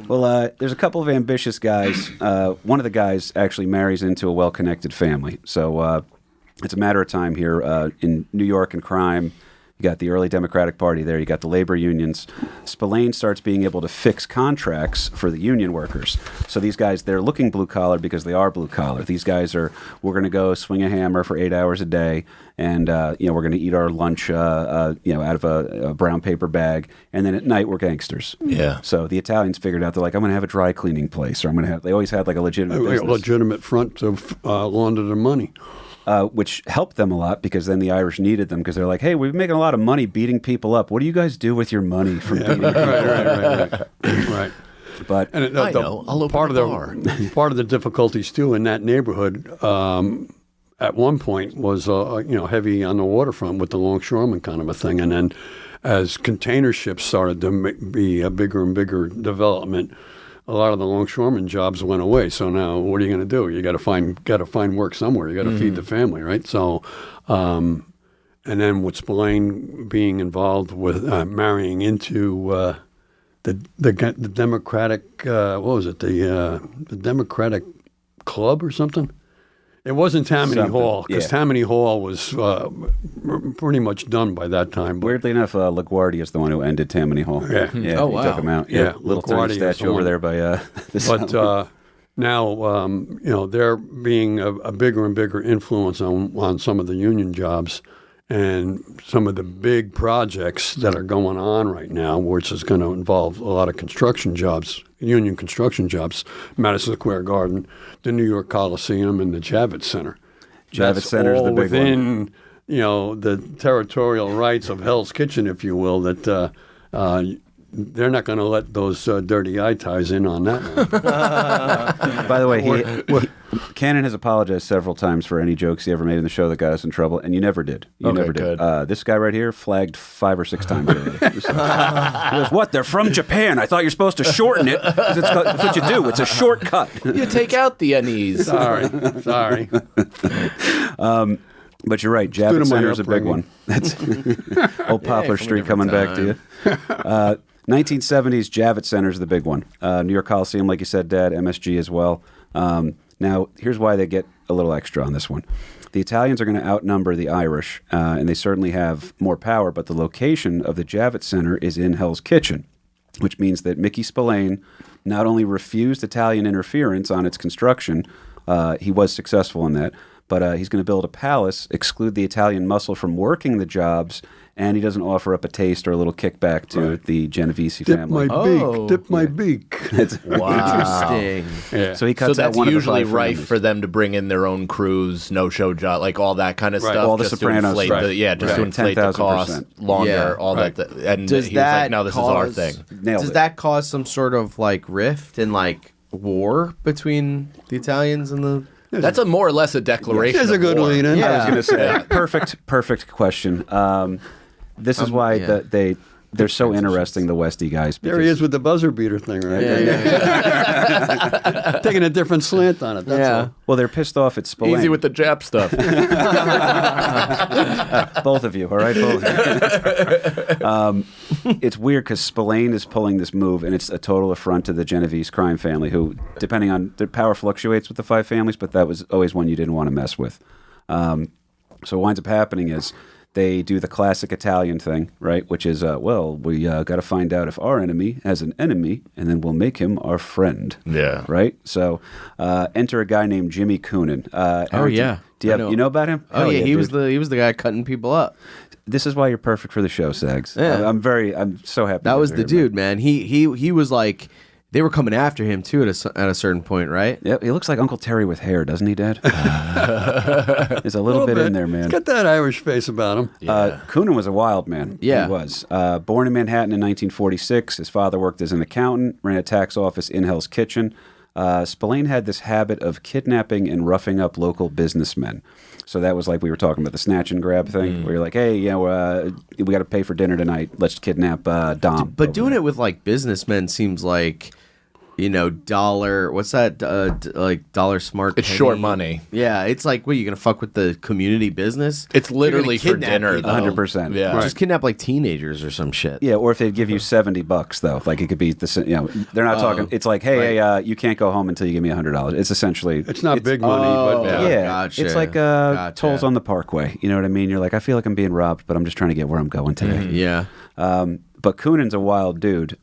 Well, there's a couple of ambitious guys. One of the guys actually marries into a well-connected family. So it's a matter of time here. In New York and crime, you got the early Democratic Party there. You got the labor unions. Spillane starts being able to fix contracts for the union workers. So these guys, they're looking blue-collar because they are blue-collar. These guys we're going to go swing a hammer for 8 hours a day, and we're going to eat our lunch out of a brown paper bag, and then at night we're gangsters. Yeah. So the Italians figured out, they're like, I'm going to have a dry cleaning place, or I'm going to have. They always had like a legitimate business. A legitimate front to launder the money. Which helped them a lot because then the Irish needed them because they're like, hey, we've been making a lot of money beating people up. What do you guys do with your money from beating people up? Right. But I know. I'll open part a of bar. Part of the difficulties too in that neighborhood at one point was heavy on the waterfront with the longshoremen kind of a thing, and then as container ships started to be a bigger and bigger development, a lot of the longshoreman jobs went away. So now, what are you going to do? You got to find work somewhere. You got to feed the family, right? So, and then with Spillane being involved with marrying into the Democratic, what was it? The Democratic Club or something. It wasn't Tammany Hall because Tammany Hall was pretty much done by that time. But weirdly enough, LaGuardia is the one who ended Tammany Hall. Yeah. Yeah. Oh, He wow. took him out. Yeah, Little LaGuardia tiny is statue the over one. there by. But now, they're being a bigger and bigger influence on some of the union jobs and some of the big projects that are going on right now, which is going to involve a lot of construction jobs, union construction jobs, Madison Square Garden, the New York Coliseum, and the Javits Center. Javits Center is the big within, the territorial rights of Hell's Kitchen, if you will, that they're not going to let those dirty eye ties in on that one. By the way, Cannon has apologized several times for any jokes he ever made in the show that got us in trouble, and you never did. You never did. good. This guy right here flagged 5 or 6 times already. He goes, what? They're from Japan. I thought you're supposed to shorten it. 'Cause that's what you do. It's a shortcut. You take out the NEs. Sorry. But you're right. Javits to my Center is a big upbringing. one. That's old Poplar from a Street coming different back to you. 1970s Javits Center is the big one. New York Coliseum, like you said, Dad, MSG as well. Now, here's why they get a little extra on this one. The Italians are going to outnumber the Irish, and they certainly have more power, but the location of the Javits Center is in Hell's Kitchen, which means that Mickey Spillane not only refused Italian interference on its construction, He was successful in that. But he's going to build a palace, exclude the Italian muscle from working the jobs, and he doesn't offer up a taste or a little kickback to the Genovese family. Dip my beak. Wow. Interesting. Yeah. So he So cuts out that's one usually of the 5 rife families. for them to bring in their own crews, no-show job, like all that kind of stuff. All the just Sopranos to inflate stuff. just to inflate the 10,000%. cost longer, Yeah. all that. And Does he was that like, no, this is our cause- thing. Nailed Does it. that cause some sort of like rift and like war between the Italians and the? That's a more or less a declaration. There's a of good war. lead in. I was going to say, perfect question. This is why yeah. they're so interesting, the Westie guys. There he is with the buzzer beater thing, right? Taking a different slant on it. That's all. Well, they're pissed off at Spillane. Easy with the Jap stuff. Both of you, all right? Both of you. It's weird because Spillane is pulling this move, and it's a total affront to the Genovese crime family, who, depending on their power, fluctuates with the 5 families, but that was always one you didn't want to mess with. So what winds up happening is they do the classic Italian thing, right? Which is, we got to find out if our enemy has an enemy, and then we'll make him our friend. Yeah. Right? So enter a guy named Jimmy Coonan. Aaron, yeah. Do you, I know. you know about him? Oh yeah, he was dude. the guy cutting people up. This is why you're perfect for the show, Sags. Yeah. I'm so happy. That you're was the here, dude, man. He was like, they were coming after him too at a certain point, right? Yep, he looks like Uncle Terry with hair, doesn't he, Dad? There's a little bit in there, man. He's got that Irish face about him. Coonan was a wild man. Yeah. He was. Born in Manhattan in 1946, his father worked as an accountant, ran a tax office in Hell's Kitchen. Spillane had this habit of kidnapping and roughing up local businessmen. So that was like we were talking about the snatch and grab thing, where you're like, hey, we got to pay for dinner tonight. Let's kidnap Dom. But doing it with like businessmen seems like, dollar. What's that? Like dollar smart. It's penny? short money. Yeah, it's like, what, you gonna fuck with the community business? It's literally You're for gonna kidnap dinner, people. though. 100%. Yeah. Just kidnap like teenagers or some shit. Yeah, or if they'd give you $70 though, like it could be they're not talking. It's like, hey, you can't go home until you give me $100. It's essentially It's not big money, but yeah, Gotcha. it's like Gotcha. tolls on the Parkway. You know what I mean? You're like, I feel like I'm being robbed, but I'm just trying to get where I'm going today. Yeah. But Coonan's a wild dude.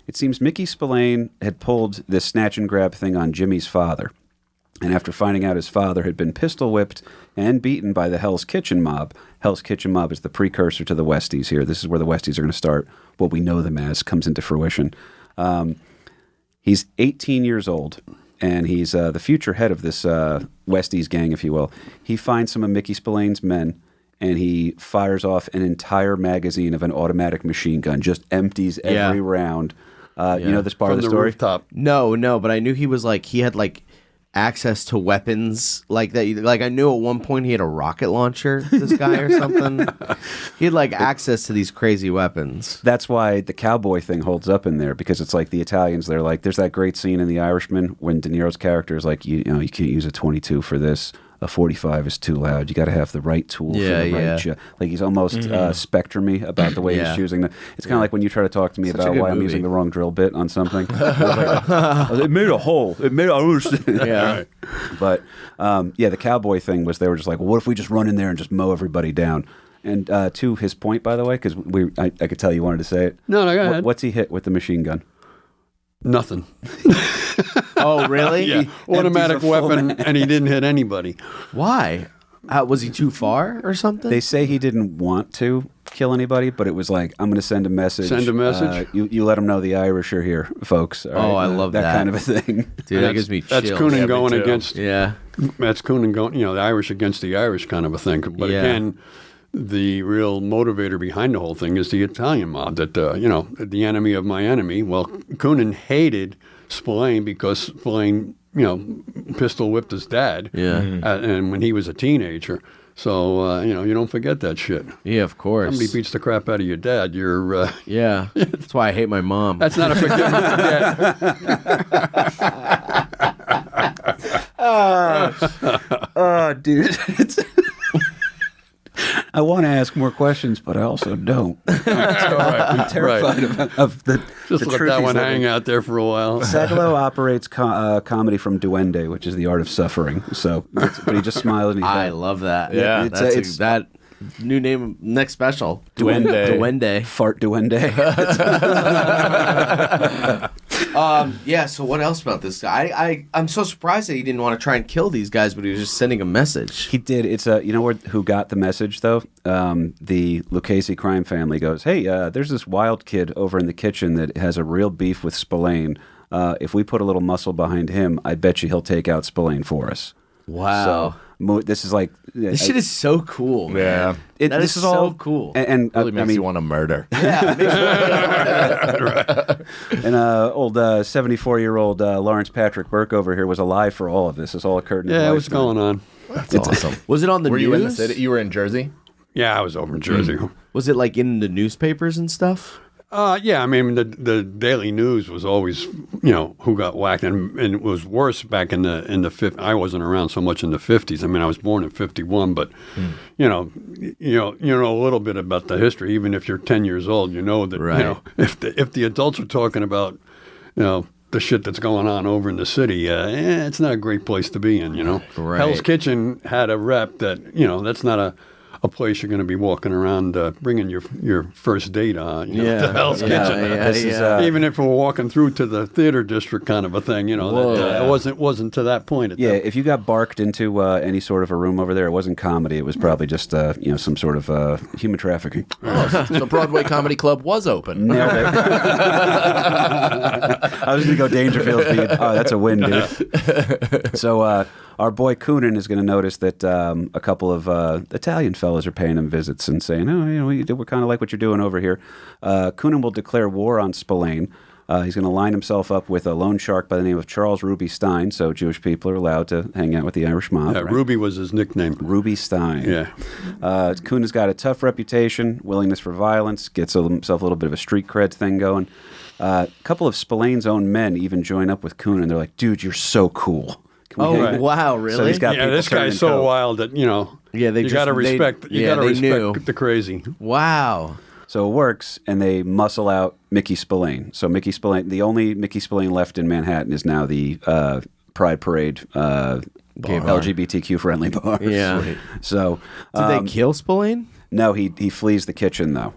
It seems Mickey Spillane had pulled this snatch and grab thing on Jimmy's father. And after finding out his father had been pistol whipped and beaten by the Hell's Kitchen mob, Hell's Kitchen mob is the precursor to the Westies here. This is where the Westies are going to start. What we know them as comes into fruition. He's 18 years old, and he's the future head of this Westies gang, if you will. He finds some of Mickey Spillane's men, and he fires off an entire magazine of an automatic machine gun, just empties every round. You know this part from of the the story? rooftop. No, but I knew he was like, he had like access to weapons like that. Like I knew at one point he had a rocket launcher, this guy or something. He had like access to these crazy weapons. That's why the cowboy thing holds up in there, because it's like the Italians, they're like, there's that great scene in The Irishman when De Niro's character is like, you can't use a 22 for this. A 45 is too loud. You got to have the right tool for the right like he's almost spectrum-y about the way he's choosing the. It's kind of like when you try to talk to me Such a about good why I'm movie. using the wrong drill bit on something. It made a hole. I don't understand. Yeah. But the cowboy thing was, they were just like, well, what if we just run in there and just mow everybody down? And to his point, by the way, because I could tell you wanted to say it. No, go ahead. What's he hit with the machine gun? Nothing. Oh, really? Yeah, automatic weapon, and he didn't hit anybody. Why? Was he too far or something? They say he didn't want to kill anybody, but it was like, I'm going to send a message. Send a message? You let them know the Irish are here, folks. All right? I love that. kind of a thing. Dude, that gives me chills. That's Coonan going against. Yeah. That's Coonan going. The Irish against the Irish kind of a thing. But again, the real motivator behind the whole thing is the Italian mob. That the enemy of my enemy. Well, Coonan hated Spillane because Spillane, pistol whipped his dad. Yeah. And when he was a teenager. So, you don't forget that shit. Yeah, of course. Somebody beats the crap out of your dad, you're... Yeah. That's why I hate my mom. That's not a forget. Dude. I want to ask more questions, but I also don't. I'm terrified of the Just the let truth that he's one living. hang out there for a while. Sagalow operates comedy from duende, which is the art of suffering. So, but he just smiles and he's I love that. Yeah. That's that new name, next special. Duende. Duende. fart duende. Yeah, so what else about this guy? I'm so surprised that he didn't want to try and kill these guys, but he was just sending a message. He did. It's you know who got the message though? The Lucchese crime family goes, "Hey, there's this wild kid over in the kitchen that has a real beef with Spillane. If we put a little muscle behind him, I bet you he'll take out Spillane for us." Wow. So this is like This shit is so cool, man. Yeah. That this is is all so cool. And Really makes I mean, you want to murder. Yeah, and old 74-year-old Lawrence Patrick Burke over here was alive for all of this. This all occurred in his Yeah, what's lifetime. going on? That's awesome. Was it on the Were news? you in the city? You were in Jersey? Yeah, I was over in Jersey. Was it like in the newspapers and stuff? Yeah, I mean, the Daily News was always, you know, who got whacked, and it was worse back in the 50s. I wasn't around so much in the 50s. I mean, I was born in 51, but you know a little bit about the history. Even if you're 10 years old, you know that Right. you know if the adults are talking about, you know, the shit that's going on over in the city, it's not a great place to be in. You know, Right. Hell's Kitchen had a rep that, you know, that's not a place you're going to be walking around bringing your first date on. You know, to Hell's Kitchen. This is, Even if we're walking through to the theater district kind of a thing, you know, that, it wasn't to that point. At Yeah, that. if you got barked into any sort of a room over there, it wasn't comedy. It was probably just you know, some sort of human trafficking. So Broadway Comedy Club was open. Nailed it. I was going to go Dangerfield speed. Oh, that's a win, dude. So our boy Coonan is going to notice that a couple of Italian fellas are paying him visits and saying, "Oh, you know, we're kind of like what you're doing over here." Coonan will declare war on Spillane. He's going to line himself up with a loan shark by the name of Charles Ruby Stein, so Jewish people are allowed to hang out with the Irish mob. Yeah, right? Ruby was his nickname. Ruby Stein. Yeah. Coonan's got a tough reputation, willingness for violence, gets himself a little bit of a street cred thing going. A couple of Spillane's own men even join up with Coonan. They're like, "Dude, you're so cool." Can we hang out?" Wow, So really? he's got Yeah, people this guy's turning so coat. wild that, you know, Yeah, they you just- got to they- respect. You yeah, got to they respect knew. the crazy. Wow. So it works, and they muscle out Mickey Spillane. So Mickey Spillane, the only Mickey Spillane left in Manhattan is now the Pride Parade LGBTQ friendly bar. Yeah. Sweet. So Did they kill Spillane? No, he flees the kitchen though.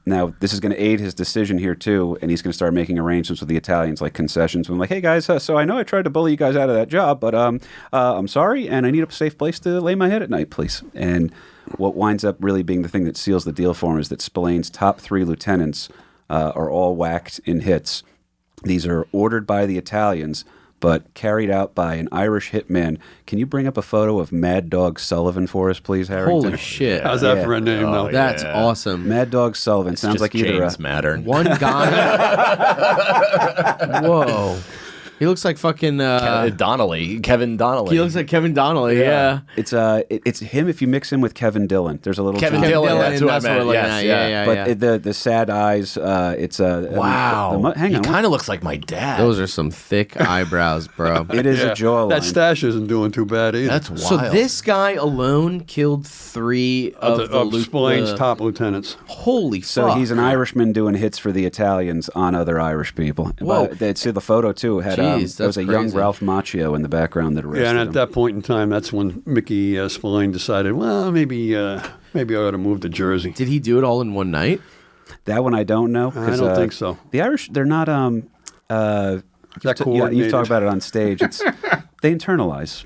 Now this is going to aid his decision here too, and he's going to start making arrangements with the Italians, like concessions. I'm like, "Hey guys, so I know I tried to bully you guys out of that job, but I'm sorry, and I need a safe place to lay my head at night, please." And what winds up really being the thing that seals the deal for him is that Spillane's top 3 lieutenants are all whacked in hits. These are ordered by the Italians, but carried out by an Irish hitman. Can you bring up a photo of Mad Dog Sullivan for us, please, Harrington? Holy shit. How's that for a name, though? That's awesome. Mad Dog Sullivan sounds Just like either James Mattern. One guy. Whoa. He looks like fucking. Kevin Donnelly. He looks like Kevin Donnelly. Yeah. it's him if you mix him with Kevin Dillon. There's a little Kevin John- Dillon. Dillon, That's what I that's what meant. we're looking Yes, at. yeah. Yeah. But the sad eyes. It's Wow. hang on. He kind of looks like my dad. Those are some thick eyebrows, bro. It is a jawline. That stash isn't doing too bad either. That's wild. So this guy alone killed 3 of the Spillane's top lieutenants. Holy So fuck. he's an Irishman doing hits for the Italians on other Irish people. Whoa. But they'd see the photo too. It had Jeez, there was that's a young crazy. Ralph Macchio in the background that arrested Yeah, and at him. that point in time, that's when Mickey Spillane decided, well, maybe I ought to move to Jersey. Did he do it all in one night? That one I don't know. I 'cause, don't think so. The Irish, they're not. That You've coordinated. talked about it on stage. It's they internalize.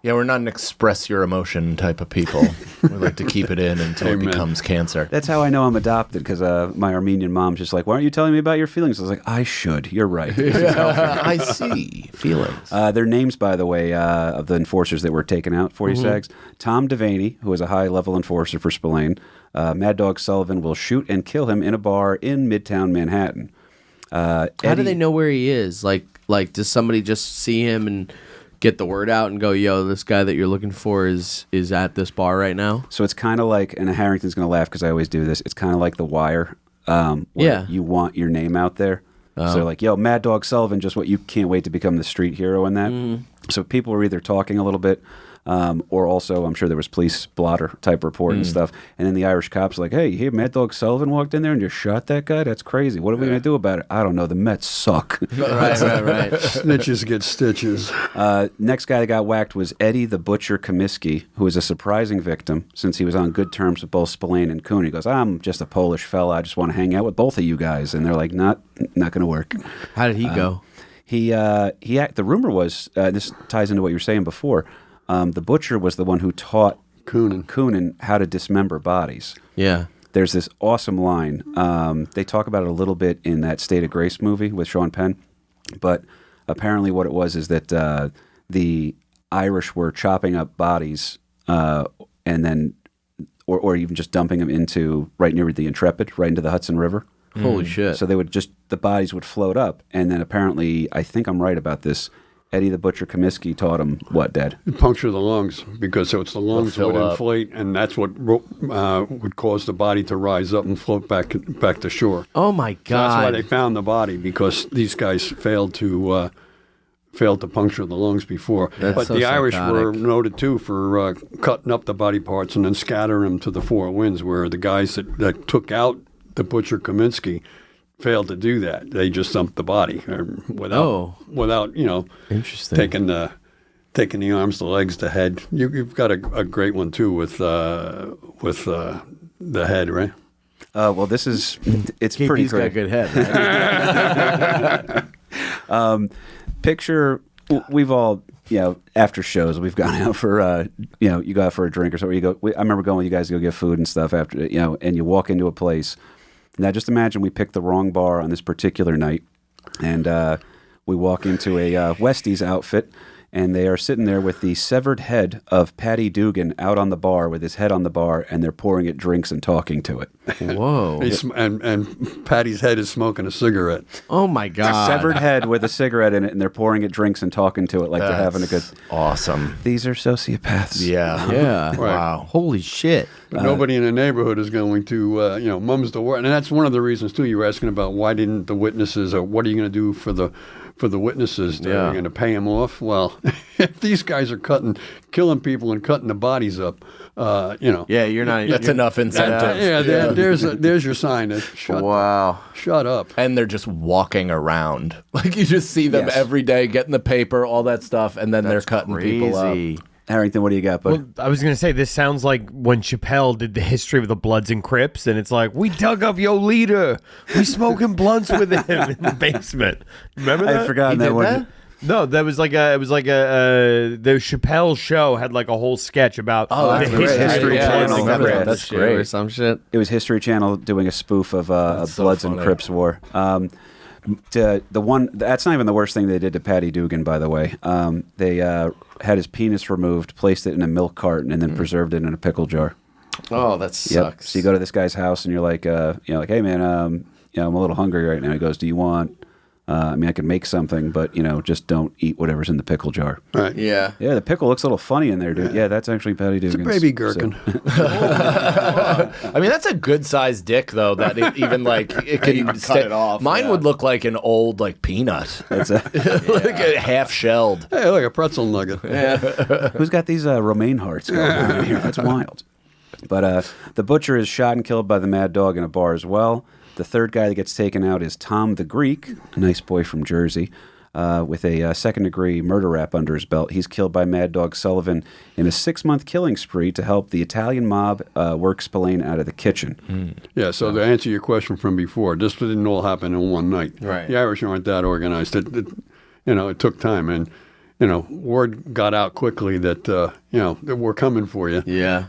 Yeah, we're not an express your emotion type of people. We like to keep it in until Amen. it becomes cancer. That's how I know I'm adopted because my Armenian mom's just like, "Why aren't you telling me about your feelings?" I was like, "I should. You're right." I see. Feelings. Their names, by the way, of the enforcers that were taken out for you, Sags. Tom Devaney, who is a high-level enforcer for Spillane. Mad Dog Sullivan will shoot and kill him in a bar in Midtown Manhattan. How do they know where he is? Like, does somebody just see him and get the word out and go, "Yo, this guy that you're looking for is at this bar right now"? So it's kind of like, and Harrington's going to laugh because I always do this. It's kind of like The Wire. Where Yeah. you want your name out there. So like, "Yo, Mad Dog Sullivan, just what you can't wait to become the street hero in that." So people were either talking a little bit. Or also, I'm sure there was police blotter type report and stuff. And then the Irish cops were like, hey, you hear Mad Dog Sullivan walked in there and just shot that guy? That's crazy. What are we going to do about it? I don't know. The Mets suck. Right. Snitches get stitches. Next guy that got whacked was Eddie the Butcher Comiskey, who was a surprising victim since he was on good terms with both Spillane and Coon. He goes, I'm just a Polish fella. I just want to hang out with both of you guys. And they're like, not going to work. How did he go? The rumor was, this ties into what you were saying before, the Butcher was the one who taught Coonan how to dismember bodies. Yeah. There's this awesome line. They talk about it a little bit in that State of Grace movie with Sean Penn. But apparently what it was is that the Irish were chopping up bodies and then, or even just dumping them into right near the Intrepid, right into the Hudson River. Holy shit. So the bodies would float up. And then apparently, I think I'm right about this, Eddie the Butcher Comiskey taught him what, Dad? Puncture the lungs, because so it's the lungs fill would up. inflate, and that's what would cause the body to rise up and float back to shore. Oh my So that's why God. they found the body, because these guys failed to puncture the lungs before. That's but so the Irish were psychotic. noted too for cutting up the body parts and then scattering them to the four winds, where the guys that took out the Butcher Kaminsky failed to do that. They just dumped the body without Interesting. taking the arms, the legs, the head. You've got a great one too with the head, right? Well, it's pretty KP's got a great. good head. Picture, we've all, after shows, we've gone out for, you go out for a drink or something. I remember going with you guys to go get food and stuff after, and you walk into a place. Now, just imagine we picked the wrong bar on this particular night, and we walk into a Westies outfit, and they are sitting there with the severed head of Paddy Dugan out on the bar with his head on the bar, and they're pouring it drinks and talking to it. Whoa. And Patty's head is smoking a cigarette. Oh my God. Severed head with a cigarette in it, and they're pouring it drinks and talking to it like they're having a good. Awesome. These are sociopaths. Yeah. Yeah. Wow. Holy shit. But nobody in the neighborhood is going to, mum's the word. And that's one of the reasons, too, you were asking about why didn't the witnesses, or what are you going to do for the witnesses? Are you going to pay them off? Well, if these guys are killing people and cutting the bodies up, Yeah, you're not. That's enough incentive. There's your sign. Shut up. And they're just walking around. Like you just see them Yes. every day getting the paper, all that stuff, and then they're cutting people up. Crazy. Harrington, what do you got, bud? Well, I was going to say, this sounds like when Chappelle did the history of the Bloods and Crips, and it's like, we dug up your leader. We smoking blunts with him in the basement. Remember that? I forgot that one. No, that was the Chappelle show had like a whole sketch about the History Yeah, I Channel. remember that. That's That's great. Or great. some shit. It was History Channel doing a spoof of so Bloods and funny. Crips War. The one that's not even the worst thing they did to Paddy Dugan, by the way. They had his penis removed, placed it in a milk carton, and then preserved it in a pickle jar. Oh, that Yep. sucks. So you go to this guy's house and you're like, hey man, I'm a little hungry right now. He goes, do you want? I can make something, but just don't eat whatever's in the pickle jar. Right. Yeah. Yeah, the pickle looks a little funny in there, dude. Yeah, that's actually Paddy It's a Dugan's. baby gherkin. I mean, that's a good sized dick, though. That it even like it can cut it off, Mine yeah. would look like an old peanut, That's a, like a half shelled. Hey, like a pretzel nugget. who's got these romaine hearts going on in here? That's wild. But the Butcher is shot and killed by the Mad Dog in a bar as well. The third guy that gets taken out is Tom the Greek, a nice boy from Jersey, with a second-degree murder rap under his belt. He's killed by Mad Dog Sullivan in a 6-month killing spree to help the Italian mob work Spillane out of the kitchen. Yeah, so to answer your question from before, this didn't all happen in one night. Right. The Irish aren't that organized. It took time, and word got out quickly that that we're coming for you. Yeah.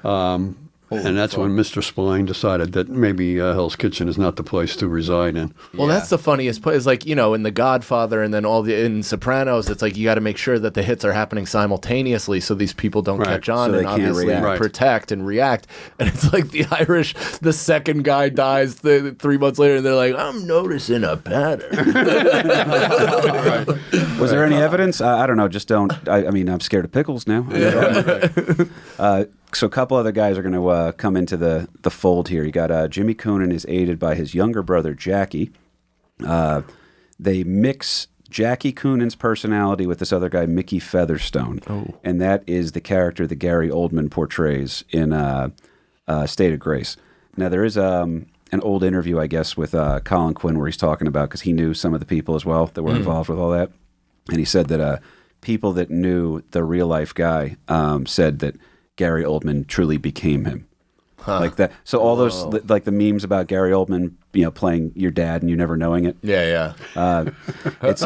And that's when Mr. Spillane decided that maybe Hell's Kitchen is not the place to reside in. Well, that's the funniest part. Is like in The Godfather and then in Sopranos, it's like you got to make sure that the hits are happening simultaneously so these people don't Right. catch on So they and can't obviously react. protect and react. And it's like the Irish, the second guy dies 3 months later, and they're like, "I'm noticing a pattern." Was there any evidence? I don't know. Just don't. I'm scared of pickles now. So a couple other guys are going to come into the fold here. You got Jimmy Coonan is aided by his younger brother, Jackie. They mix Jackie Coonan's personality with this other guy, Mickey Featherstone. And that is the character that Gary Oldman portrays in State of Grace. Now, there is an old interview, I guess, with Colin Quinn where he's talking about, because he knew some of the people as well that were involved with all that. And he said that people that knew the real-life guy said that Gary Oldman truly became him. Like that. So all those, like the memes about Gary Oldman, playing your dad and you never knowing it. Yeah. It's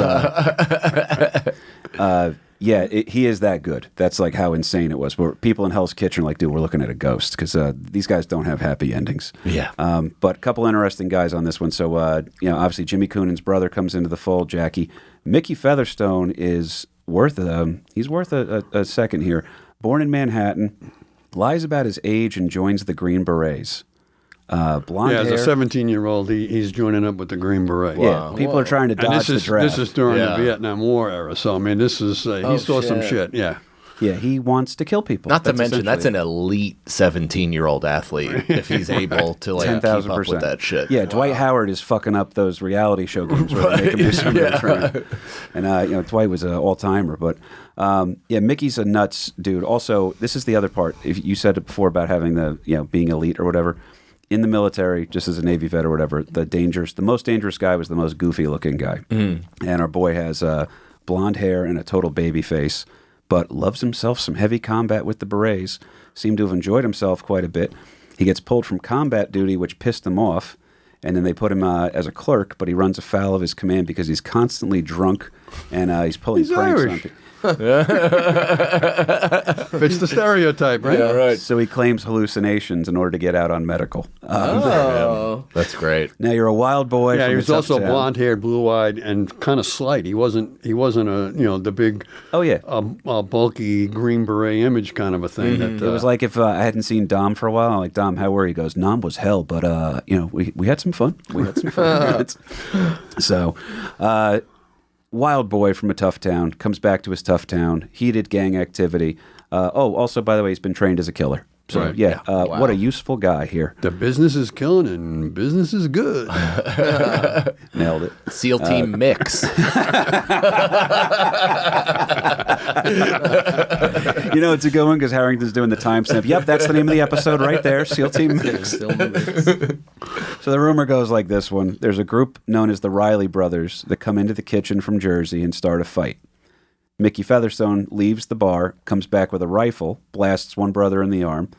he is that good. That's like how insane it was. Where people in Hell's Kitchen are like, dude, we're looking at a ghost, because these guys don't have happy endings. Yeah. But a couple interesting guys on this one. So obviously Jimmy Coonan's brother comes into the fold, Jackie. Mickey Featherstone is worth a second here. Born in Manhattan, lies about his age and joins the Green Berets. Blonde hair. As a 17-year-old, he's joining up with the Green Beret. Yeah, people are trying to dodge the draft. This is during the Vietnam War era, so I mean, this is he saw some shit. Yeah. Yeah, he wants to kill people. Not to mention, that's an elite 17-year-old athlete if he's able to keep up with that shit. Yeah, Dwight Howard is fucking up those reality show games where they make him do some of the training. And Dwight was an all-timer, but Mickey's a nuts dude. Also, this is the other part. If you said it before about having the being elite or whatever. In the military, just as a Navy vet or whatever, the most dangerous guy was the most goofy-looking guy. And our boy has blonde hair and a total baby face, but loves himself some heavy combat with the Berets. Seemed to have enjoyed himself quite a bit. He gets pulled from combat duty, which pissed him off, and then they put him as a clerk, but he runs afoul of his command because he's constantly drunk, and he's pulling pranks on people. Fits the stereotype, right? Yeah, right. So he claims hallucinations in order to get out on medical. That's great. Now you're a wild boy. Yeah, from he was a tough also town. blonde-haired, blue-eyed, and kind of slight. He wasn't a the big bulky Green Beret image kind of a thing. That, it was like if I hadn't seen Dom for a while. I'm like, Dom, how were you? He goes, Nom was hell, but we had some fun. We had some fun. So. Wild boy from a tough town, comes back to his tough town, heated gang activity. Also, by the way, he's been trained as a killer. So, right. What a useful guy here. The business is killing and business is good. Nailed it. SEAL Team Mix. It's a good one because Harrington's doing the timestamp. Yep, that's the name of the episode right there, SEAL Team Mix. So the rumor goes like this one. There's a group known as the Riley Brothers that come into the kitchen from Jersey and start a fight. Mickey Featherstone leaves the bar, comes back with a rifle, blasts one brother in the arm.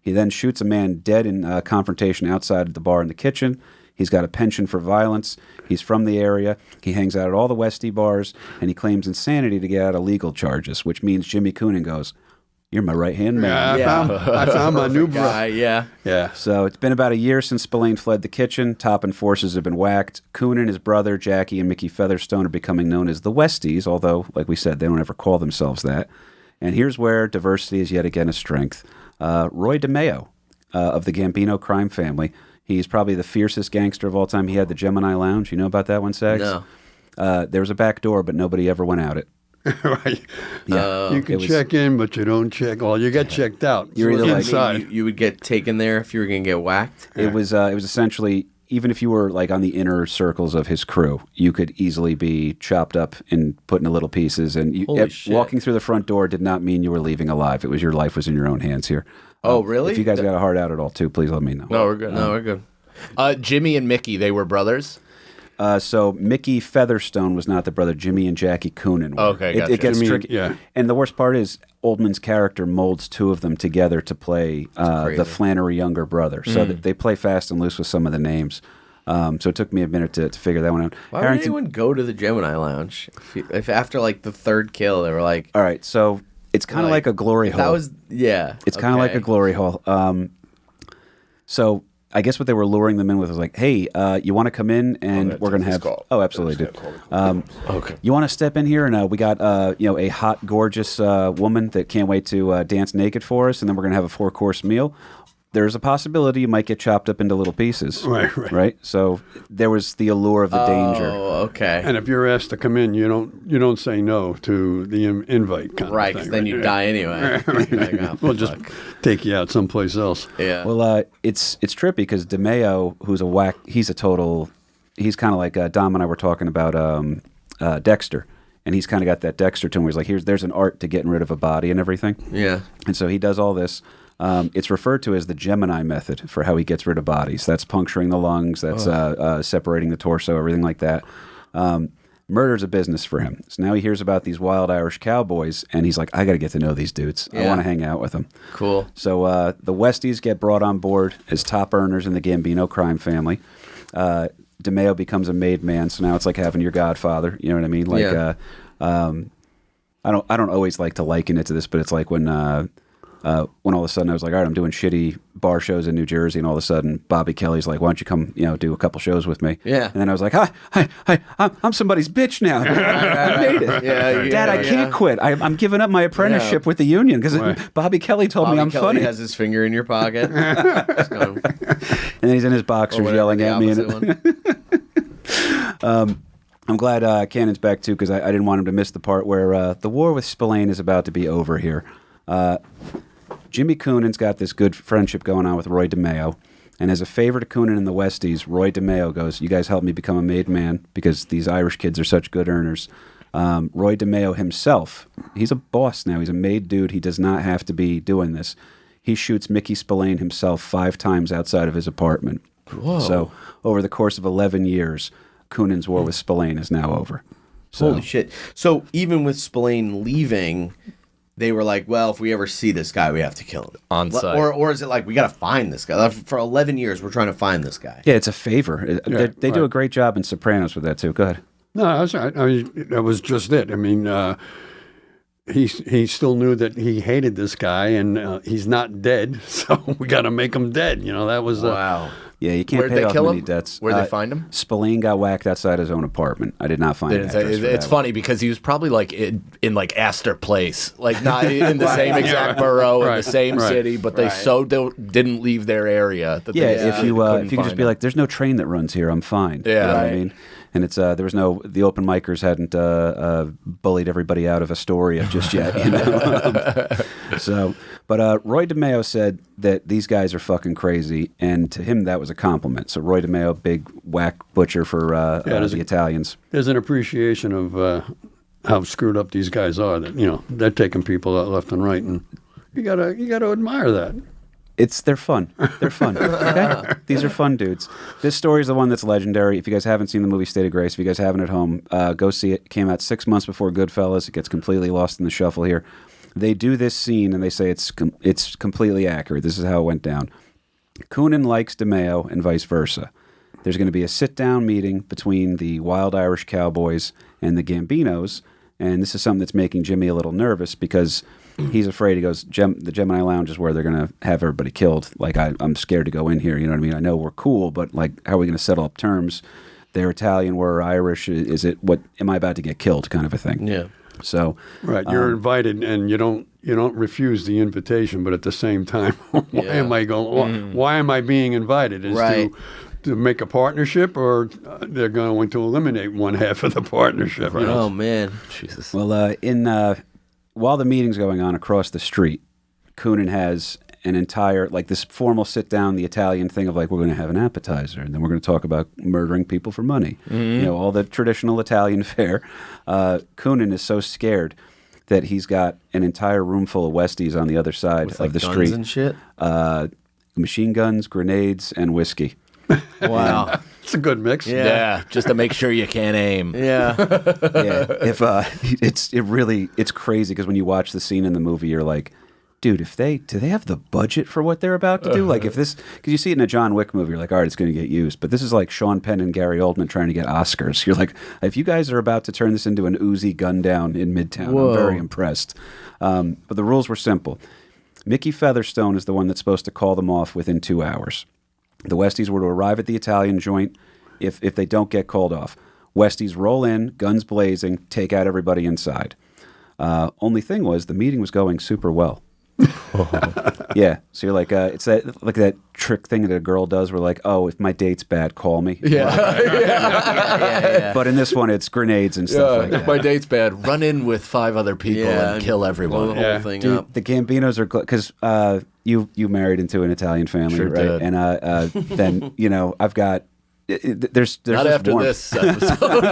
He then shoots a man dead in confrontation outside of the bar in the kitchen. He's got a penchant for violence. He's from the area. He hangs out at all the Westie bars, and he claims insanity to get out of legal charges, which means Jimmy Coonan goes, "You're my right-hand man." I found my new guy. Yeah. So it's been about a year since Spillane fled the kitchen. Toppin forces have been whacked. Coonan, his brother, Jackie, and Mickey Featherstone are becoming known as the Westies, although, like we said, they don't ever call themselves that. And here's where diversity is yet again a strength. Roy DeMeo of the Gambino crime family. He's probably the fiercest gangster of all time. He had the Gemini Lounge. You know about that one, Sags? No. There was a back door, but nobody ever went out it. Right. Yeah. You can check in, but you don't check. Well, you get checked out. You're either like- inside. You would get taken there if you were going to get whacked. It was essentially, even if you were like on the inner circles of his crew, you could easily be chopped up and put into little pieces. And Holy shit. walking through the front door did not mean you were leaving alive. It was your life was in your own hands here. Oh, really? If you guys got a heart out at all, too, please let me know. No, we're good. No, we're good. Jimmy and Mickey, they were brothers? So Mickey Featherstone was not the brother. Jimmy and Jackie Coonan were. Okay, gotcha. It gets Jimmy, tricky. yeah. And the worst part is Oldman's character molds two of them together to play the Flannery younger brother. So that they play fast and loose with some of the names. So it took me a minute to figure that one out. Why would anyone go to the Gemini Lounge? If after like the third kill, they were like... All right, so it's kind of like a glory hole. That was... Yeah. It's kind of like a glory hole. So I guess what they were luring them in with was like, hey, you want to come in and we're going to have... Oh, absolutely, dude. Okay. You want to step in here and we got a hot, gorgeous woman that can't wait to dance naked for us, and then we're going to have a 4-course meal. There's a possibility you might get chopped up into little pieces. Right? So there was the allure of the danger. Oh, okay. And if you're asked to come in, you don't say no to the invite kind Right, of because thing. then you die anyway. Like, oh, We'll just fuck. take you out someplace else. Yeah. Well, it's trippy because DeMeo, who's a whack, he's kind of like Dom and I were talking about Dexter. And he's kind of got that Dexter to him where he's like, there's an art to getting rid of a body and everything. Yeah. And so he does all this. It's referred to as the Gemini method for how he gets rid of bodies. That's puncturing the lungs, that's separating the torso, everything like that. Murder's a business for him. So now he hears about these wild Irish cowboys, and he's like, I got to get to know these dudes. I want to hang out with them. Cool. So the Westies get brought on board as top earners in the Gambino crime family. DeMeo becomes a made man, so now it's like having your godfather. You know what I mean? Like, I don't always like to liken it to this, but it's like when all of a sudden I was like, all right, I'm doing shitty bar shows in New Jersey, and all of a sudden Bobby Kelly's like, why don't you come, do a couple shows with me? Yeah. And then I was like, hi, I'm somebody's bitch now. I made it. Dad, I can't quit. I'm giving up my apprenticeship with the union because Bobby Kelly told me I'm Kelly funny. Has his finger in your pocket. And then he's in his boxers yelling at me. I'm glad Cannon's back too, because I didn't want him to miss the part where the war with Spillane is about to be over here. Jimmy Coonan's got this good friendship going on with Roy DeMeo, and as a favor to Coonan and the Westies, Roy DeMeo goes, you guys helped me become a made man because these Irish kids are such good earners. Roy DeMeo himself, he's a boss now. He's a made dude. He does not have to be doing this. He shoots Mickey Spillane himself 5 times outside of his apartment. Whoa. So over the course of 11 years, Coonan's war with Spillane is now over. So, Holy shit. So even with Spillane leaving, they were like, well, if we ever see this guy, we have to kill him. On site. Or is it like, we got to find this guy? For 11 years, we're trying to find this guy. yeah, it's a favor. They do a great job in Sopranos with that too. Go ahead. No, that's right. I mean, that was just it. I mean, he still knew that he hated this guy, and he's not dead, so we got to make him dead. That was Wow. Yeah, you can't Where'd pay they off kill many him? debts. Where'd they find him? Spillane got whacked outside his own apartment. I did not find Didn't an say- address for It's that funny because he was probably like in like Astor Place, like not in the same exact borough in the same city, but they didn't leave their area. That Yeah, they, if you couldn't could just find be him. like, "There's no train that runs here. I'm fine." Yeah. You know what I Right. mean. And it's the open micers hadn't bullied everybody out of Astoria just yet. But Roy DeMeo said that these guys are fucking crazy, and to him that was a compliment. So Roy DeMeo, big whack butcher for the Italians. there's an appreciation of how screwed up these guys are. That they're taking people out left and right, and you gotta admire that. They're fun. They're fun. Okay? These are fun dudes. This story is the one that's legendary. If you guys haven't seen the movie State of Grace, if you guys haven't at home, go see it. It came out 6 months before Goodfellas. It gets completely lost in the shuffle here. They do this scene, and they say it's completely accurate. This is how it went down. Coonan likes DeMeo and vice versa. There's going to be a sit-down meeting between the Wild Irish Cowboys and the Gambinos, and this is something that's making Jimmy a little nervous because he's afraid. He goes, the Gemini Lounge is where they're going to have everybody killed. Like, I'm scared to go in here. You know what I mean? I know we're cool, but, like, how are we going to settle up terms? They're Italian, we're Irish. Is it, what, am I about to get killed kind of a thing? Yeah. So Right, you're invited, and you don't refuse the invitation, but at the same time, why am I going? Why am I being invited? Is to make a partnership, or they're going to eliminate one half of the partnership? Oh, man. Jesus. Well, while the meeting's going on across the street, Coonan has an entire, like, this formal sit-down, the Italian thing of, like, we're going to have an appetizer, and then we're going to talk about murdering people for money. All the traditional Italian fare. Coonan is so scared that he's got an entire room full of Westies on the other side With, of like, the guns street. and shit? Machine guns, grenades, and whiskey. Wow. It's a good mix. Yeah, just to make sure you can't aim. Yeah. Yeah, it's crazy because when you watch the scene in the movie, you're like, dude, do they have the budget for what they're about to do? Like, if this, because you see it in a John Wick movie, you're like, all right, it's going to get used. But this is like Sean Penn and Gary Oldman trying to get Oscars. You're like, if you guys are about to turn this into an Uzi gun down in Midtown, I'm very impressed. But the rules were simple. Mickey Featherstone is the one that's supposed to call them off within 2 hours. The Westies were to arrive at the Italian joint if they don't get called off. Westies roll in, guns blazing, take out everybody inside. Only thing was, the meeting was going super well. Yeah, so you're like, it's that trick thing that a girl does where, like, oh, if my date's bad, call me. Yeah. But in this one, it's grenades and stuff like If that. my date's bad, run in with 5 other people and kill Blow everyone. the whole thing Dude, up. the Gambinos are because you married into an Italian family, Sure right? did. And then I've got there's Not this after warmth. this episode.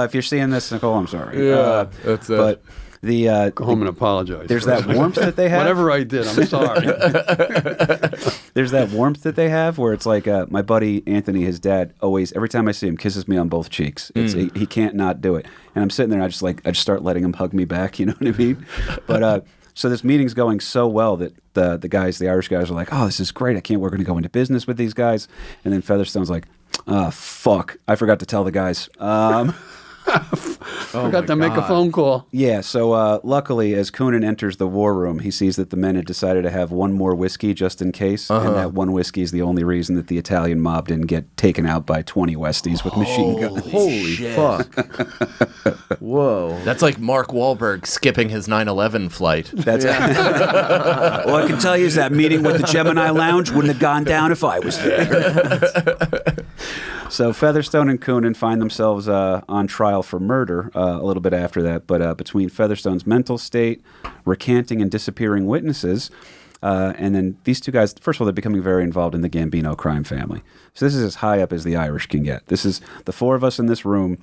If you're seeing this, Nicole, I'm sorry. That's it. But the Go home and apologize. there's first. that warmth that they have. Whatever I did, I'm sorry. There's that warmth that they have where it's like my buddy Anthony, his dad, always every time I see him kisses me on both cheeks. It's he can't not do it, and I'm sitting there, and I just start letting him hug me back. You know what I mean? But so this meeting's going so well that the Irish guys are like, oh, this is great. We're going to go into business with these guys, and then Featherstone's like, fuck, I forgot to tell the guys. Forgot to make a phone call. Yeah, so luckily, as Coonan enters the war room, he sees that the men had decided to have one more whiskey just in case, and that one whiskey is the only reason that the Italian mob didn't get taken out by 20 Westies with machine guns. Holy fuck! Whoa. That's like Mark Wahlberg skipping his 9/11 flight. That's all I can tell you is that meeting with the Gemini Lounge wouldn't have gone down if I was there. So Featherstone and Coonan find themselves on trial for murder a little bit after that, but between Featherstone's mental state, recanting and disappearing witnesses, and then these two guys, first of all, they're becoming very involved in the Gambino crime family. So this is as high up as the Irish can get. This is the four of us in this room.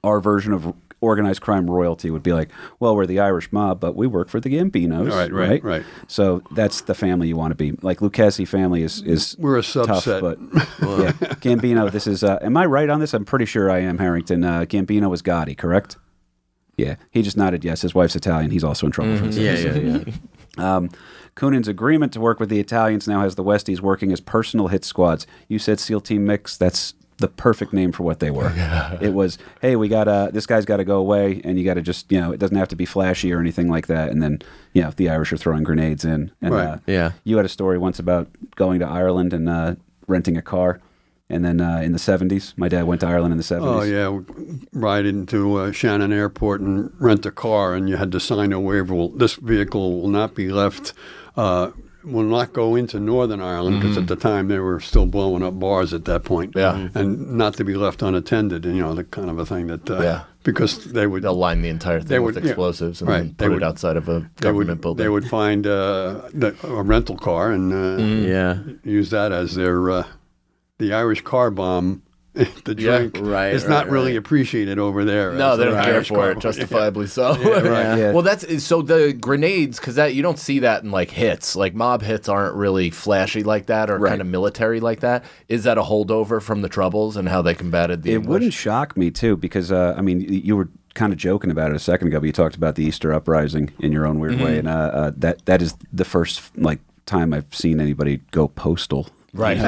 Our version of organized crime royalty would be like, well, we're the Irish mob, but we work for the Gambinos. Right. So that's the family you want to be. Like Lucchese family is We're a tough, subset. but yeah, Gambino. This is. Am I right on this? I'm pretty sure I am. Harrington. Gambino is Gotti, correct? Yeah, he just nodded yes. His wife's Italian. He's also in trouble for this. Yeah. Coonan's agreement to work with the Italians now has the Westies working as personal hit squads. You said SEAL Team Mix. That's the perfect name for what they were. It was, hey, we got this guy's got to go away, and you got to just, it doesn't have to be flashy or anything like that. And then, the Irish are throwing grenades in. And, Right. You had a story once about going to Ireland and renting a car. And then in the 70s, my dad went to Ireland in the 70s. Oh, yeah. We'd ride into Shannon Airport and rent a car, and you had to sign a waiver. Well, this vehicle will not be left, will not go into Northern Ireland, because at the time they were still blowing up bars at that point. Yeah. And not to be left unattended, and, the kind of a thing that, because they would... They'll line the entire thing with explosives and then put it outside of a government building. They would find a rental car and use that as their... the Irish car bomb, the drink, is not really appreciated over there. No, they don't care Irish for car it, bomb. justifiably so. Yeah. Well, that's so the grenades, because that you don't see that in like hits. Like mob hits aren't really flashy like that or kind of military like that. Is that a holdover from the Troubles and how they combated the It English? wouldn't shock me, too, because, you were kind of joking about it a second ago, but you talked about the Easter Uprising in your own weird way, and that is the first time I've seen anybody go postal. Right.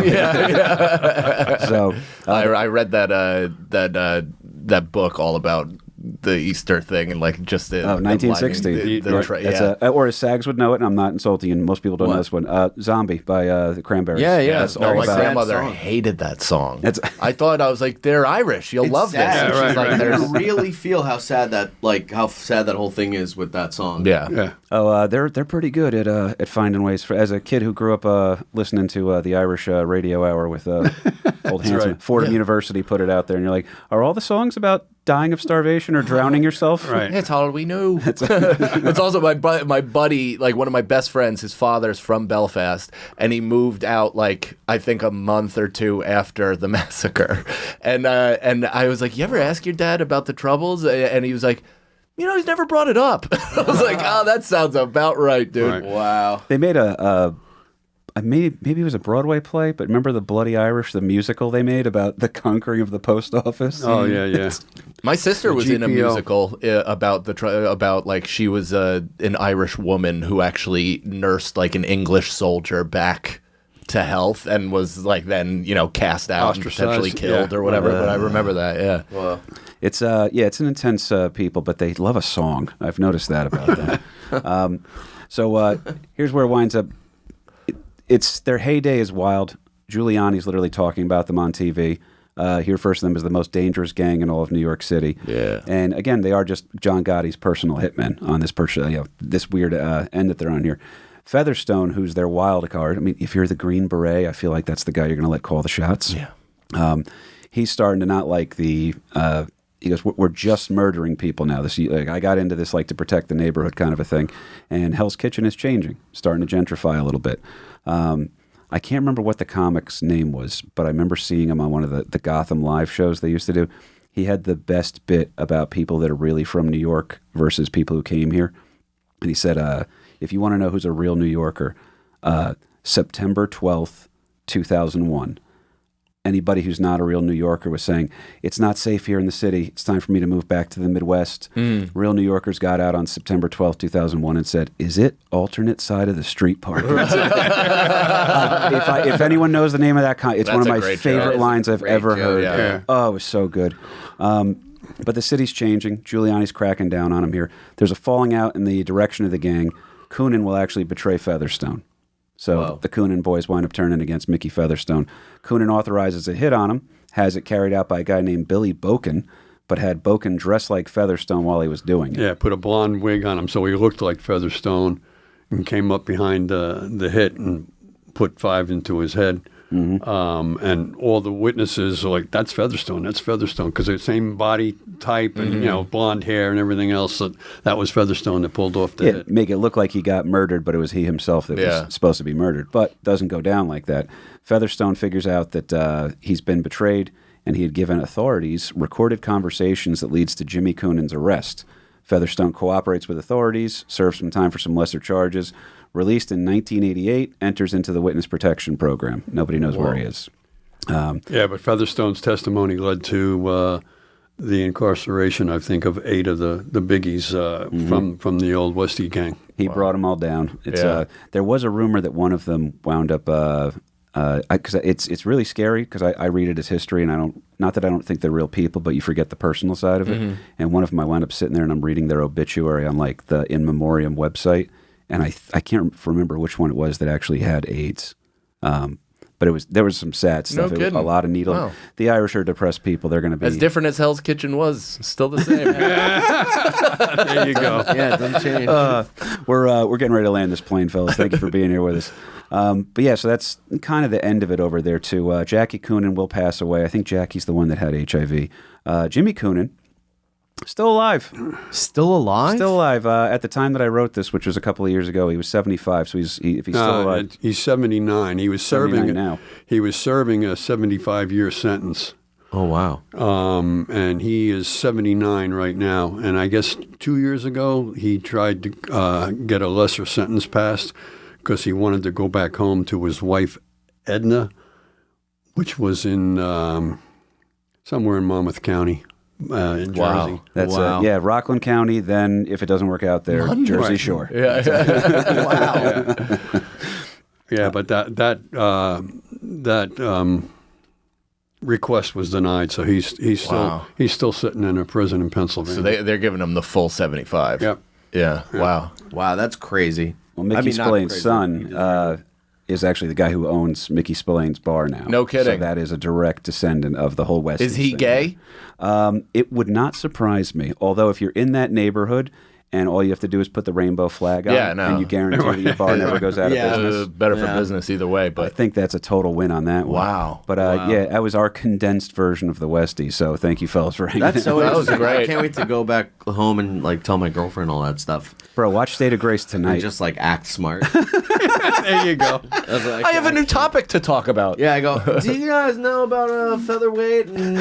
So I read that book all about the Easter thing and just the 1960. Or as Sags would know it, and I'm not insulting, and most people don't know this one. Zombie by the Cranberries. That's all my about grandmother hated that song. I was like, they're Irish. You'll love this. Sad. And she's like, I really feel how sad that whole thing is with that song. Yeah. Oh, they're pretty good at finding ways. As a kid who grew up listening to the Irish radio hour with old Hanson, Fordham University put it out there, and you're like, are all the songs about dying of starvation or drowning yourself? Right. That's all we knew. It's also my buddy, one of my best friends, his father's from Belfast, and he moved out I think a month or two after the massacre. And I was like, you ever ask your dad about the Troubles? And he was like, he's never brought it up. I was like, oh, that sounds about right, dude. Right. Wow. They made maybe it was a Broadway play, but remember the Bloody Irish, the musical they made about the conquering of the post office? Oh, yeah. My sister was in a GPO. musical about she was an Irish woman who actually nursed an English soldier back to health and was then cast out and potentially killed or whatever. But I remember that. Yeah. Wow. It's it's an intense people, but they love a song. I've noticed that about them. So here's where it winds up. It's their heyday is wild. Giuliani's literally talking about them on TV. He refers to them as the most dangerous gang in all of New York City. Yeah. And again, they are just John Gotti's personal hitmen on this this weird end that they're on here. Featherstone, who's their wild card. I mean, if you're the Green Beret, I feel like that's the guy you're going to let call the shots. Yeah. He's starting to not like the. He goes, we're just murdering people now. I got into this to protect the neighborhood kind of a thing, and Hell's Kitchen is changing, starting to gentrify a little bit. I can't remember what the comic's name was, but I remember seeing him on one of the Gotham live shows they used to do. He had the best bit about people that are really from New York versus people who came here. And he said, if you want to know who's a real New Yorker, September 12th, 2001. Anybody who's not a real New Yorker was saying, it's not safe here in the city. It's time for me to move back to the Midwest. Real New Yorkers got out on September 12th, 2001 and said, is it alternate side of the street park? If anyone knows the name of that, it's That's one of a my great favorite joke. lines I've ever heard. yeah. Oh, it was so good. But the city's changing. Giuliani's cracking down on him here. There's a falling out in the direction of the gang. Coonan will actually betray Featherstone. So the Coonan boys wind up turning against Mickey Featherstone. Coonan authorizes a hit on him, has it carried out by a guy named Billy Boken, but had Boken dress like Featherstone while he was doing it. Yeah, put a blonde wig on him so he looked like Featherstone, and came up behind the hit and put 5 into his head. And all the witnesses are like, that's Featherstone, because they're the same body type and blonde hair and everything else. So that was Featherstone that pulled off the hit. Make it look like he got murdered, but it was he himself that was supposed to be murdered. But doesn't go down like that. Featherstone figures out that he's been betrayed, and he had given authorities recorded conversations that leads to Jimmy Coonan's arrest. Featherstone cooperates with authorities, serves some time for some lesser charges. Released in 1988, enters into the witness protection program. Nobody knows where he is. Yeah, but Featherstone's testimony led to the incarceration, I think, of 8 of the biggies from the old Westie gang. He brought them all down. There was a rumor that one of them wound up. Because it's really scary because I read it as history, and not that I don't think they're real people, but you forget the personal side of it. And one of them, I wound up sitting there and I'm reading their obituary on like the In Memoriam website. And I can't remember which one it was that actually had AIDS. But there was some sad stuff. No It was kidding. a lot of needle. Wow. The Irish are depressed people. They're going to be As different as Hell's Kitchen was, still the same. There you go. Yeah, it doesn't change. We're getting ready to land this plane, fellas. Thank you for being here with us. But yeah, so that's kind of the end of it over there too. Jackie Coonan will pass away. I think Jackie's the one that had HIV. Jimmy Coonan, still alive. Still alive? Still alive. At the time that I wrote this, which was a couple of years ago, he was 75. So if he's still alive, He's 79. He was serving 79 now. He was serving a 75-year sentence. Oh, wow. And he is 79 right now. And I guess 2 years ago, he tried to get a lesser sentence passed because he wanted to go back home to his wife, Edna, which was in somewhere in Monmouth County. In Jersey. That's Rockland County. Then, if it doesn't work out there, Jersey Shore. Wow. Yeah, but that request was denied, so he's still sitting in a prison in Pennsylvania. So they're giving him the full 75. Yep. Yeah. Wow. Wow, that's crazy. Well, Mickey not Spillane's crazy. son is actually the guy who owns Mickey Spillane's bar now. No kidding. So that is a direct descendant of the whole Westies. Is he thing. gay? It would not surprise me. Although if you're in that neighborhood and all you have to do is put the rainbow flag on, Yeah, no. and you guarantee that your bar never goes out of business. Better for business either way, I but think that's a total win on that one. Wow. But yeah, that was our condensed version of the Westies. So thank you, fellas, for hanging That's so That was interesting. I great. can't wait to go back home and like tell my girlfriend all that stuff. Bro, watch State of Grace tonight. And just like act smart. There you go. I have a new topic to talk about. Yeah, I go, do you guys know about featherweight and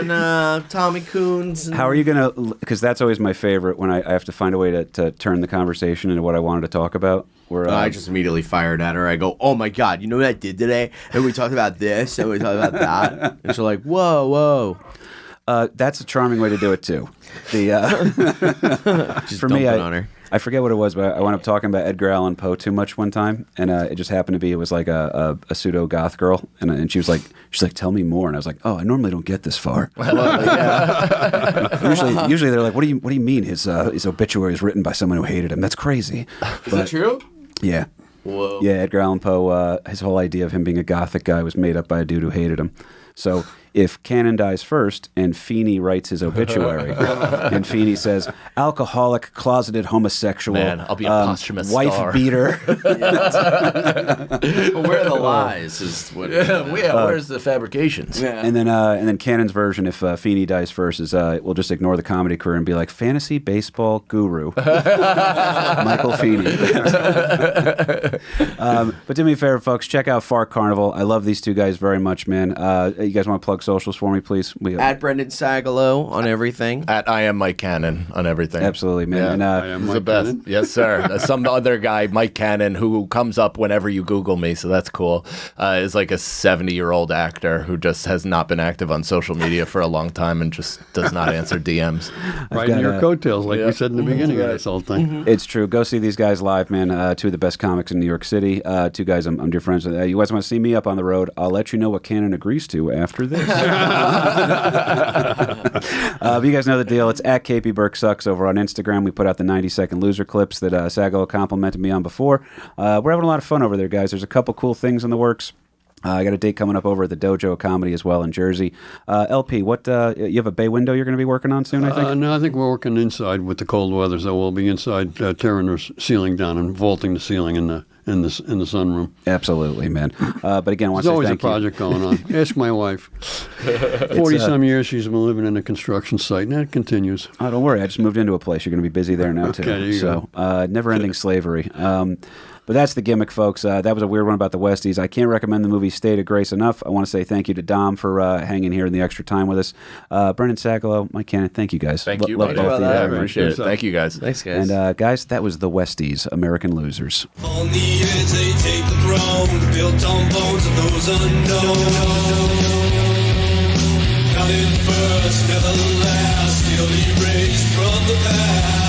and Tommy Coons? And How are you going to, because that's always my favorite when I have to find a way to turn the conversation into what I wanted to talk about. Where I just immediately fired at her. I go, oh my God, you know what I did today? And we talked about this and we talked about that. And she's like, whoa. that's a charming way to do it too. Just For me, dumping on her. I forget what it was, but I wound up talking about Edgar Allan Poe too much one time, and it just happened to be it was like a pseudo goth girl, and she's like, tell me more, and I was like, oh, I normally don't get this far. usually they're like, what do you mean his obituary is written by someone who hated him? That's crazy. Is that true? Yeah. Whoa. Yeah, Edgar Allan Poe, his whole idea of him being a gothic guy was made up by a dude who hated him. So if Cannon dies first and Feeney writes his obituary, and Feeney says, alcoholic, closeted homosexual, Man, I'll be a posthumous wife star. beater. Well, where are the lies? Is what. Where's the fabrications? And then Cannon's version, if Feeney dies first, is we'll just ignore the comedy career and be like fantasy baseball guru, Michael Feeney. But do me a favor, folks, check out Fart Carnival. I love these two guys very much, man. You guys want to plug socials for me, please? At Brendan Sagalow on everything. At I am Mike Cannon on everything. Absolutely, man. Yeah. And, He's the best. Yes, sir. Some other guy, Mike Cannon, who comes up whenever you Google me, so that's cool. Is like a 70-year-old actor who just has not been active on social media for a long time and just does not answer DMs. Riding your coattails, like we said in the beginning of this whole thing. It's true. Go see these guys live, man. Two of the best comics in New York City. Two guys I'm dear friends with. You guys want to see me up on the road? I'll let you know what Cannon agrees to after this. But you guys know the deal. It's at KP Burke Sucks over on Instagram. We put out the 90-second loser clips that Sagalow complimented me on before. We're having a lot of fun over there, guys. There's a couple cool things in the works. I got a date coming up over at the Dojo Comedy as well in Jersey. LP, what you have a bay window you're going to be working on soon, I think? No, I think we're working inside with the cold weather, so we'll be inside tearing the ceiling down and vaulting the ceiling in the sunroom. Absolutely, man. But again, I want There's to say always a thank you. project going on. Ask my wife. 40-some years she's been living in a construction site, and that continues. Oh, don't worry. I just moved into a place. You're going to be busy there now, too. Okay, there you go. Never-ending slavery. But that's the gimmick, folks. That was a weird one about the Westies. I can't recommend the movie State of Grace enough. I want to say thank you to Dom for hanging here in the extra time with us. Brendan Sagalow, Mike Cannon, thank you, guys. Thank you. Love both of you. I very much. appreciate it. Thank you, guys. Thanks, guys. And guys, that was the Westies, American Losers. On the edge they take the throne, built on bones of those unknown. Coming first, never last, still erased from the past.